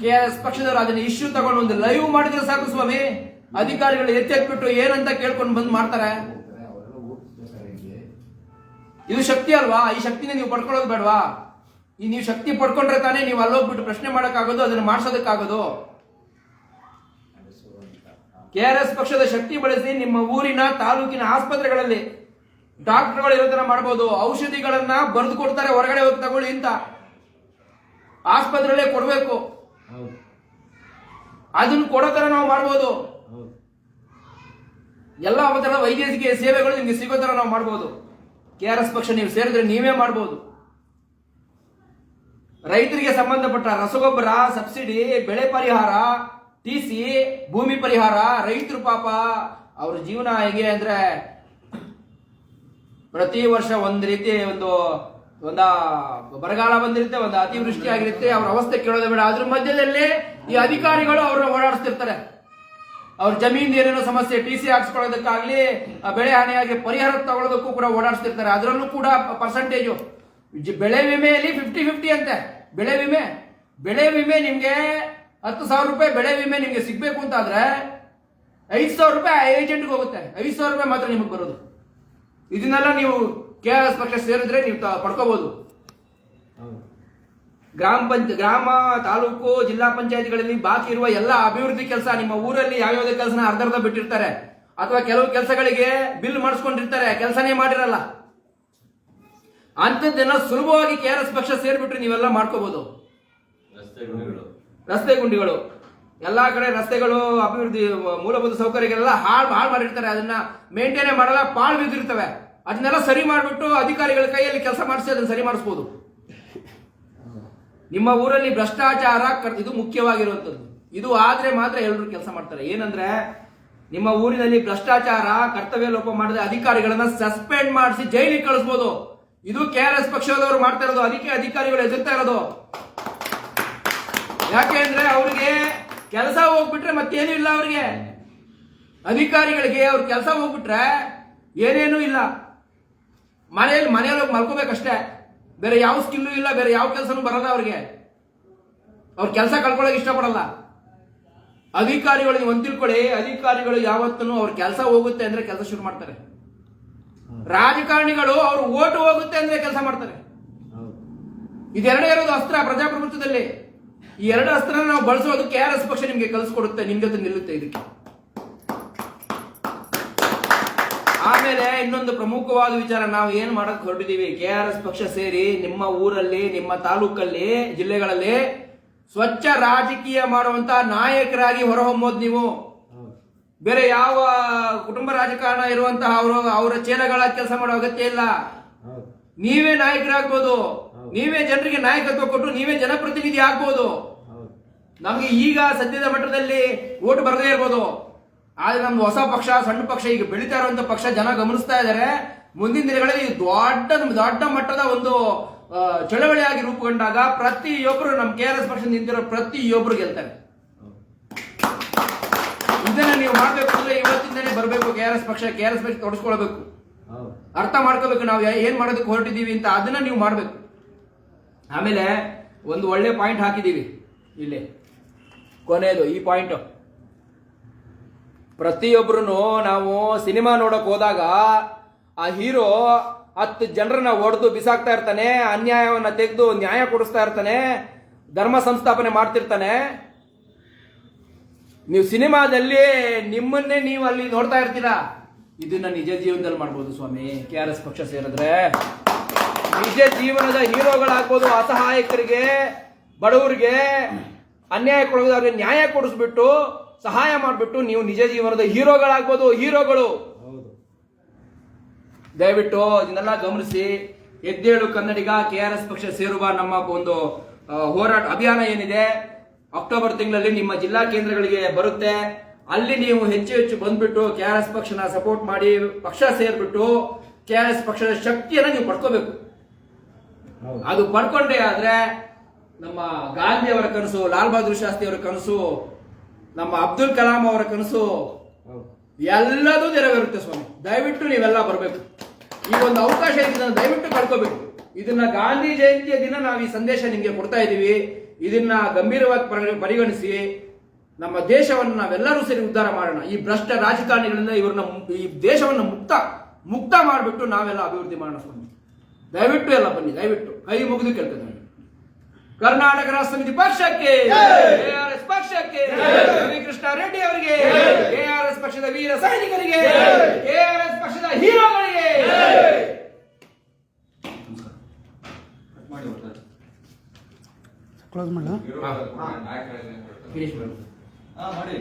KRS ಪಕ್ಷದವರು ಅದನ್ನ ಇಶ್ಯೂ ತಗೊಂಡು ಒಂದು ಲೈವ್ ಮಾಡಿದ್ರೆ ಸಾಕು ಸ್ವಾಮಿ, ಅಧಿಕಾರಿಗಳು ಎಚ್ಚೆತ್ಬಿಟ್ಟು ಏನಂತ ಕೇಳ್ಕೊಂಡು ಬಂದ್ ಮಾಡ್ತಾರೆ. ಇದು ಶಕ್ತಿ ಅಲ್ವಾ? ಈ ಶಕ್ತಿನ ನೀವು ಪಡ್ಕೊಳ್ಳೋದು ಬೇಡವಾ? ಈ ನೀವು ಶಕ್ತಿ ಪಡ್ಕೊಂಡ್ರೆ ತಾನೇ ನೀವು ಅಲ್ಲೋಗ್ಬಿಟ್ಟು ಪ್ರಶ್ನೆ ಮಾಡಕ್ಕಾಗೋದು, ಅದನ್ನ ಮಾಡ್ಸೋದಕ್ಕಾಗೋದು. KRS ಪಕ್ಷದ ಶಕ್ತಿ ಬಳಸಿ ನಿಮ್ಮ ಊರಿನ ತಾಲೂಕಿನ ಆಸ್ಪತ್ರೆಗಳಲ್ಲಿ ಡಾಕ್ಟರ್ಗಳು ಇರೋ ತರ ಮಾಡಬಹುದು. ಔಷಧಿಗಳನ್ನ ಬರೆದು ಕೊಡ್ತಾರೆ, ಹೊರಗಡೆ ಹೋಗಿ ತಗೊಳ್ಳಿ ಅಂತ, ಆಸ್ಪತ್ರೆಯಲ್ಲೇ ಕೊಡ್ಬೇಕು. ಅದನ್ನ ಕೊಡೋ ತರ ನಾವು ಮಾಡ್ಬೋದು. ಎಲ್ಲ ಥರದ ವೈದ್ಯಕೀಯ ಸೇವೆಗಳು ನಿಮ್ಗೆ ಸಿಗೋ ತರ ನಾವು ಮಾಡ್ಬೋದು. KRS ಪಕ್ಷ ನೀವು ಸೇರಿದ್ರೆ ನೀವೇ ಮಾಡ್ಬೋದು. ರೈತರಿಗೆ ಸಂಬಂಧಪಟ್ಟ ರಸಗೊಬ್ಬರ ಸಬ್ಸಿಡಿ, ಬೆಳೆ ಪರಿಹಾರ, TC, ಭೂಮಿ ಪರಿಹಾರ, ರೈತರು ಪಾಪ ಅವ್ರ ಜೀವನ ಹೇಗೆ ಅಂದ್ರೆ ಪ್ರತಿ ವರ್ಷ ಒಂದ್ ರೀತಿ ಒಂದು ಬರಗಾಲ ಬಂದಿರುತ್ತೆ, ಒಂದು ಅತಿವೃಷ್ಟಿ ಆಗಿರುತ್ತೆ, ಅವ್ರ ಅವಸ್ಥೆ ಕೇಳೋದೇ ಬೇಡ. ಅದ್ರ ಮಧ್ಯದಲ್ಲಿ ಈ ಅಧಿಕಾರಿಗಳು ಅವ್ರನ್ನ ಓಡಾಡಿಸ್ತಿರ್ತಾರೆ. ಅವ್ರ ಜಮೀನ್ ಏನೇನೋ ಸಮಸ್ಯೆ, TC ಹಾಕ್ಸ್ಕೊಳ್ಳೋದಕ್ಕಾಗ್ಲಿ, ಬೆಳೆ ಹಾನಿಯಾಗಿ ಪರಿಹಾರ ತಗೊಳ್ಳೋದಕ್ಕೂ ಕೂಡ ಓಡಾಡಿಸ್ತಿರ್ತಾರೆ. ಅದರಲ್ಲೂ ಕೂಡ ಪರ್ಸೆಂಟೇಜು ಬೆಳೆ ವಿಮೆಯಲ್ಲಿ 50-50 ಅಂತೆ. ಬೆಳೆ ವಿಮೆ ನಿಮ್ಗೆ ₹10,000 ಬೆಳೆ ವಿಮೆ ನಿಮ್ಗೆ ಸಿಗ್ಬೇಕು ಅಂತ ಆದ್ರೆ ₹5,000 ಏಜೆಂಟ್ಗೆ ಹೋಗುತ್ತೆ. ₹5,000 ಮಾತ್ರ ನಿಮಗೆ ಬರೋದು. ಇದನ್ನೆಲ್ಲ ನೀವು KRS ಪಕ್ಷ ಸೇರಿದ್ರೆ ನೀವು ಪಡ್ಕೋಬಹುದು. ಗ್ರಾಮ, ತಾಲೂಕು, ಜಿಲ್ಲಾ ಪಂಚಾಯತಿಗಳಲ್ಲಿ ಬಾಕಿ ಇರುವ ಎಲ್ಲ ಅಭಿವೃದ್ಧಿ ಕೆಲಸ, ನಿಮ್ಮ ಊರಲ್ಲಿ ಯಾವ್ಯಾವ್ದೇ ಕೆಲಸನ ಅರ್ಧ ಬಿಟ್ಟಿರ್ತಾರೆ, ಅಥವಾ ಕೆಲವು ಕೆಲಸಗಳಿಗೆ ಬಿಲ್ ಮಾಡಿಸ್ಕೊಂಡಿರ್ತಾರೆ, ಕೆಲಸನೇ ಮಾಡಿರಲ್ಲ. ಅಂಥದ್ದೆಲ್ಲ ಸುಲಭವಾಗಿ KRS ಪಕ್ಷ ಸೇರ್ಬಿಟ್ರೆ ನೀವೆಲ್ಲ ಮಾಡ್ಕೋಬಹುದು. ರಸ್ತೆ ಗುಂಡಿಗಳು ಎಲ್ಲಾ ಕಡೆ ರಸ್ತೆಗಳು, ಅಭಿವೃದ್ಧಿ, ಮೂಲಭೂತ ಸೌಕರ್ಯಗಳೆಲ್ಲ ಹಾಳು ಮಾಡಿರ್ತಾರೆ. ಅದನ್ನ ಮೇಂಟೈನ್ ಮಾಡಲ್ಲ, ಪಾಳು ಬಿದ್ದಿರ್ತವೆ. ಅದನ್ನೆಲ್ಲ ಸರಿ ಮಾಡಿಬಿಟ್ಟು ಅಧಿಕಾರಿಗಳ ಕೈಯಲ್ಲಿ ಕೆಲಸ ಮಾಡಿಸಿ ಅದನ್ನ ಸರಿ ಮಾಡಿಸ್ಬೋದು. ನಿಮ್ಮ ಊರಲ್ಲಿ ಭ್ರಷ್ಟಾಚಾರ ಇದು ಮುಖ್ಯವಾಗಿರುವಂಥದ್ದು. ಇದು ಆದ್ರೆ ಮಾತ್ರ ಎಲ್ಲರೂ ಕೆಲಸ ಮಾಡ್ತಾರೆ. ಏನಂದ್ರೆ ನಿಮ್ಮ ಊರಿನಲ್ಲಿ ಭ್ರಷ್ಟಾಚಾರ, ಕರ್ತವ್ಯ ಲೋಪ ಮಾಡಿದ ಅಧಿಕಾರಿಗಳನ್ನ ಸಸ್ಪೆಂಡ್ ಮಾಡಿಸಿ ಜೈಲಿಗೆ ಕಳಿಸ್ಬೋದು. ಇದು KRS ಪಕ್ಷದವರು ಮಾಡ್ತಾ ಇರೋದು. ಅದಕ್ಕೆ ಅಧಿಕಾರಿಗಳು ಎದುರ್ತಾ ಇರೋದು. ಯಾಕೆ ಅಂದ್ರೆ ಅವ್ರಿಗೆ ಕೆಲಸ ಹೋಗ್ಬಿಟ್ರೆ ಮತ್ತೇನು ಇಲ್ಲ. ಅವ್ರಿಗೆ ಅಧಿಕಾರಿಗಳಿಗೆ ಅವ್ರ ಕೆಲಸ ಹೋಗ್ಬಿಟ್ರೆ ಏನೇನೂ ಇಲ್ಲ. ಮನೆಯಲ್ಲಿ ಹೋಗಿ ಮಲ್ಕೋಬೇಕಷ್ಟೇ, ಬೇರೆ ಯಾವ ಸ್ಕಿಲ್ಲು ಇಲ್ಲ, ಬೇರೆ ಯಾವ ಕೆಲಸನೂ ಬರಲ್ಲ ಅವ್ರಿಗೆ. ಅವ್ರ ಕೆಲಸ ಕಳ್ಕೊಳ್ಳೋಕೆ ಇಷ್ಟಪಡಲ್ಲ. ಅಧಿಕಾರಿಗಳು ನೀವು ಒಂದು ತಿಳ್ಕೊಳ್ಳಿ, ಅಧಿಕಾರಿಗಳು ಯಾವತ್ತೂ ಅವ್ರ ಕೆಲಸ ಹೋಗುತ್ತೆ ಅಂದ್ರೆ ಕೆಲಸ ಶುರು ಮಾಡ್ತಾರೆ. ರಾಜಕಾರಣಿಗಳು ಅವ್ರ ಓಟು ಹೋಗುತ್ತೆ ಅಂದ್ರೆ ಕೆಲಸ ಮಾಡ್ತಾರೆ. ಇದೆರಡೇ ಇರೋದು ಅಸ್ತ್ರ ಪ್ರಜಾಪ್ರಭುತ್ವದಲ್ಲಿ. ಈ ಎರಡು ಅಸ್ತ್ರ ನಾವು ಬಳಸೋದು KRS ಪಕ್ಷ ನಿಮ್ಗೆ ಕಲಿಸ್ಕೊಡುತ್ತೆ, ನಿಮ್ ಜೊತೆ ನಿಲ್ಲುತ್ತೆ ಇದಕ್ಕೆ. ಆಮೇಲೆ ಇನ್ನೊಂದು ಪ್ರಮುಖವಾದ ವಿಚಾರ, ನಾವು ಏನ್ ಮಾಡಕ್ ಹೊರಟಿದೀವಿ, KRS ಪಕ್ಷ ಸೇರಿ ನಿಮ್ಮ ಊರಲ್ಲಿ, ನಿಮ್ಮ ತಾಲೂಕಲ್ಲಿ, ಜಿಲ್ಲೆಗಳಲ್ಲಿ ಸ್ವಚ್ಛ ರಾಜಕೀಯ ಮಾಡುವಂತ ನಾಯಕರಾಗಿ ಹೊರಹೊಮ್ಮೋದು ನೀವು. ಬೇರೆ ಯಾವ ಕುಟುಂಬ ರಾಜಕಾರಣ ಇರುವಂತಹ ಅವರ ಚೇಲಗಳ ಕೆಲಸ ಮಾಡೋ ಅಗತ್ಯ ಇಲ್ಲ. ನೀವೇ ನಾಯಕರಾಗ್ಬೋದು, ನೀವೇ ಜನರಿಗೆ ನಾಯಕತ್ವ ಕೊಟ್ಟು ನೀವೇ ಜನಪ್ರತಿನಿಧಿ ಆಗ್ಬೋದು. ನಮ್ಗೆ ಈಗ ಸದ್ಯದ ಮಟ್ಟದಲ್ಲಿ ಓಟ್ ಬರದೇ ಇರ್ಬೋದು, ಆದ್ರೆ ನಮ್ದು ಹೊಸ ಪಕ್ಷ, ಸಣ್ಣ ಪಕ್ಷ, ಈಗ ಬೆಳೀತಾ ಇರುವಂತ ಪಕ್ಷ ಜನ ಗಮನಿಸ್ತಾ ಇದ್ದಾರೆ. ಮುಂದಿನ ದಿನಗಳಲ್ಲಿ ದೊಡ್ಡ ಮಟ್ಟದ ಒಂದು ಚಳವಳಿಯಾಗಿ ರೂಪುಗೊಂಡಾಗ ಪ್ರತಿಯೊಬ್ಬರು ನಮ್ಮ KRS ಪಕ್ಷ ನಿಂತಿರೋ ಪ್ರತಿಯೊಬ್ಬರು ಗೆಲ್ತಾರೆ. ಇದನ್ನ ನೀವು ಮಾಡ್ಬೇಕು ಅಂದ್ರೆ ಇವತ್ತಿಂದನೇ ಬರಬೇಕು KRS ಪಕ್ಷ ತೊಡಸ್ಕೊಳ್ಬೇಕು, ಅರ್ಥ ಮಾಡ್ಕೋಬೇಕು ನಾವು ಏನ್ ಮಾಡೋದಕ್ಕೆ ಹೊರಟಿದೀವಿ ಅಂತ. ಅದನ್ನ ನೀವು ಮಾಡ್ಬೇಕು. ಆಮೇಲೆ ಒಂದು ಒಳ್ಳೆ ಪಾಯಿಂಟ್ ಹಾಕಿದೀವಿ ಇಲ್ಲಿ, ಕೊನೆಯದು ಈ ಪಾಯಿಂಟ್. ಪ್ರತಿಯೊಬ್ರು ನಾವು ಸಿನಿಮಾ ನೋಡಕ್ ಹೋದಾಗ ಆ ಹೀರೋ 10 ಜನರನ್ನ ಹೊಡೆದು ಬಿಸಾಕ್ತಾ ಇರ್ತಾನೆ, ಅನ್ಯಾಯವನ್ನ ತೆಗೆದು ನ್ಯಾಯ ಕೊಡಿಸ್ತಾ ಇರ್ತಾನೆ, ಧರ್ಮ ಸಂಸ್ಥಾಪನೆ ಮಾಡ್ತಿರ್ತಾನೆ. ನೀವು ಸಿನಿಮಾದಲ್ಲಿ ನಿಮ್ಮನ್ನೇ ನೀವು ಅಲ್ಲಿ ನೋಡ್ತಾ ಇರ್ತೀರಾ. ಇದನ್ನ ನಿಜ ಜೀವನದಲ್ಲಿ ಮಾಡ್ಬೋದು ಸ್ವಾಮಿ. KRS ಪಕ್ಷ ಸೇರಿದ್ರೆ ನಿಜ ಜೀವನದ ಹೀರೋಗಳಾಗ್ಬೋದು. ಅಸಹಾಯಕರಿಗೆ, ಬಡವರಿಗೆ ಅನ್ಯಾಯ ಕೊಡೋದು, ಅವ್ರಿಗೆ ನ್ಯಾಯ ಕೊಡಿಸ್ಬಿಟ್ಟು ಸಹಾಯ ಮಾಡಿಬಿಟ್ಟು ನೀವು ನಿಜ ಜೀವನದ ಹೀರೋಗಳಾಗ್ಬೋದು. ಹೀರೋಗಳು ದಯವಿಟ್ಟು ಇದನ್ನೆಲ್ಲ ಗಮನಿಸಿ. ಎದ್ದೇಳು ಕನ್ನಡಿಗ, KRS ಪಕ್ಷ ಸೇರುವ ನಮ್ಮ ಒಂದು ಹೋರಾಟ ಅಭಿಯಾನ ಏನಿದೆ ಅಕ್ಟೋಬರ್ ತಿಂಗಳಲ್ಲಿ ನಿಮ್ಮ ಜಿಲ್ಲಾ ಕೇಂದ್ರಗಳಿಗೆ ಬರುತ್ತೆ. ಅಲ್ಲಿ ನೀವು ಹೆಚ್ಚು ಹೆಚ್ಚು ಬಂದ್ಬಿಟ್ಟು KRS ಪಕ್ಷನ ಸಪೋರ್ಟ್ ಮಾಡಿ ಪಕ್ಷ ಸೇರ್ಬಿಟ್ಟು KRS ಪಕ್ಷದ ಶಕ್ತಿಯನ್ನ ನೀವು ಪಡ್ಕೋಬೇಕು. ಅದು ಪಡ್ಕೊಂಡೇ ಆದ್ರೆ ನಮ್ಮ ಗಾಂಧಿ ಅವರ ಕನಸು, ಲಾಲ್ ಬಹದ್ದೂರ್ ಶಾಸ್ತ್ರಿ ಅವರ ಕನಸು, ನಮ್ಮ ಅಬ್ದುಲ್ ಕಲಾಂ ಅವರ ಕನಸು ಎಲ್ಲದೂ ನೆರವೇರುತ್ತೆ ಸ್ವಾಮಿ. ದಯವಿಟ್ಟು ನೀವೆಲ್ಲ ಬರಬೇಕು. ಈ ಒಂದು ಅವಕಾಶ ಇದನ್ನ ದಯವಿಟ್ಟು ಪಡ್ಕೋಬೇಕು. ಇದನ್ನ ಗಾಂಧಿ ಜಯಂತಿಯ ದಿನ ನಾವು ಈ ಸಂದೇಶ ನಿಮಗೆ ಕೊಡ್ತಾ ಇದ್ದೀವಿ. ಇದನ್ನ ಗಂಭೀರವಾಗಿ ಪರಿಗಣಿಸಿ ನಮ್ಮ ದೇಶವನ್ನು ನಾವೆಲ್ಲರೂ ಸೇರಿ ಉದ್ಧಾರ ಮಾಡೋಣ. ಈ ಭ್ರಷ್ಟ ರಾಜಕಾರಣಿಗಳಿಂದ ಇವ್ರನ್ನ ಈ ದೇಶವನ್ನು ಮುಕ್ತ ಮಾಡಿಬಿಟ್ಟು ನಾವೆಲ್ಲ ಅಭಿವೃದ್ಧಿ ಮಾಡೋಣ ಸ್ವಾಮಿ. ದಯವಿಟ್ಟು ಎಲ್ಲ ಬನ್ನಿ, ದಯವಿಟ್ಟು ಕೈ ಮುಗಿದು ಕೇಳ್ತೇನೆ. ಕರ್ನಾಟಕ ರಾಷ್ಟ್ರ ಸಮಿತಿ ಪಕ್ಷಕ್ಕೆ, KRS ಪಕ್ಷಕ್ಕೆ, ರವಿಕೃಷ್ಣ ರೆಡ್ಡಿ ಅವರಿಗೆ, KRS ಪಕ್ಷದ ವೀರ ಸೈನಿಕರಿಗೆ, KRS ಪಕ್ಷದ ಹೀರೋಗಳಿಗೆ. ಕ್ಲೋಸ್ ಮಾಡ ಫಿನಿಶ್ ಮಾಡಿ. ಮಾಡಿ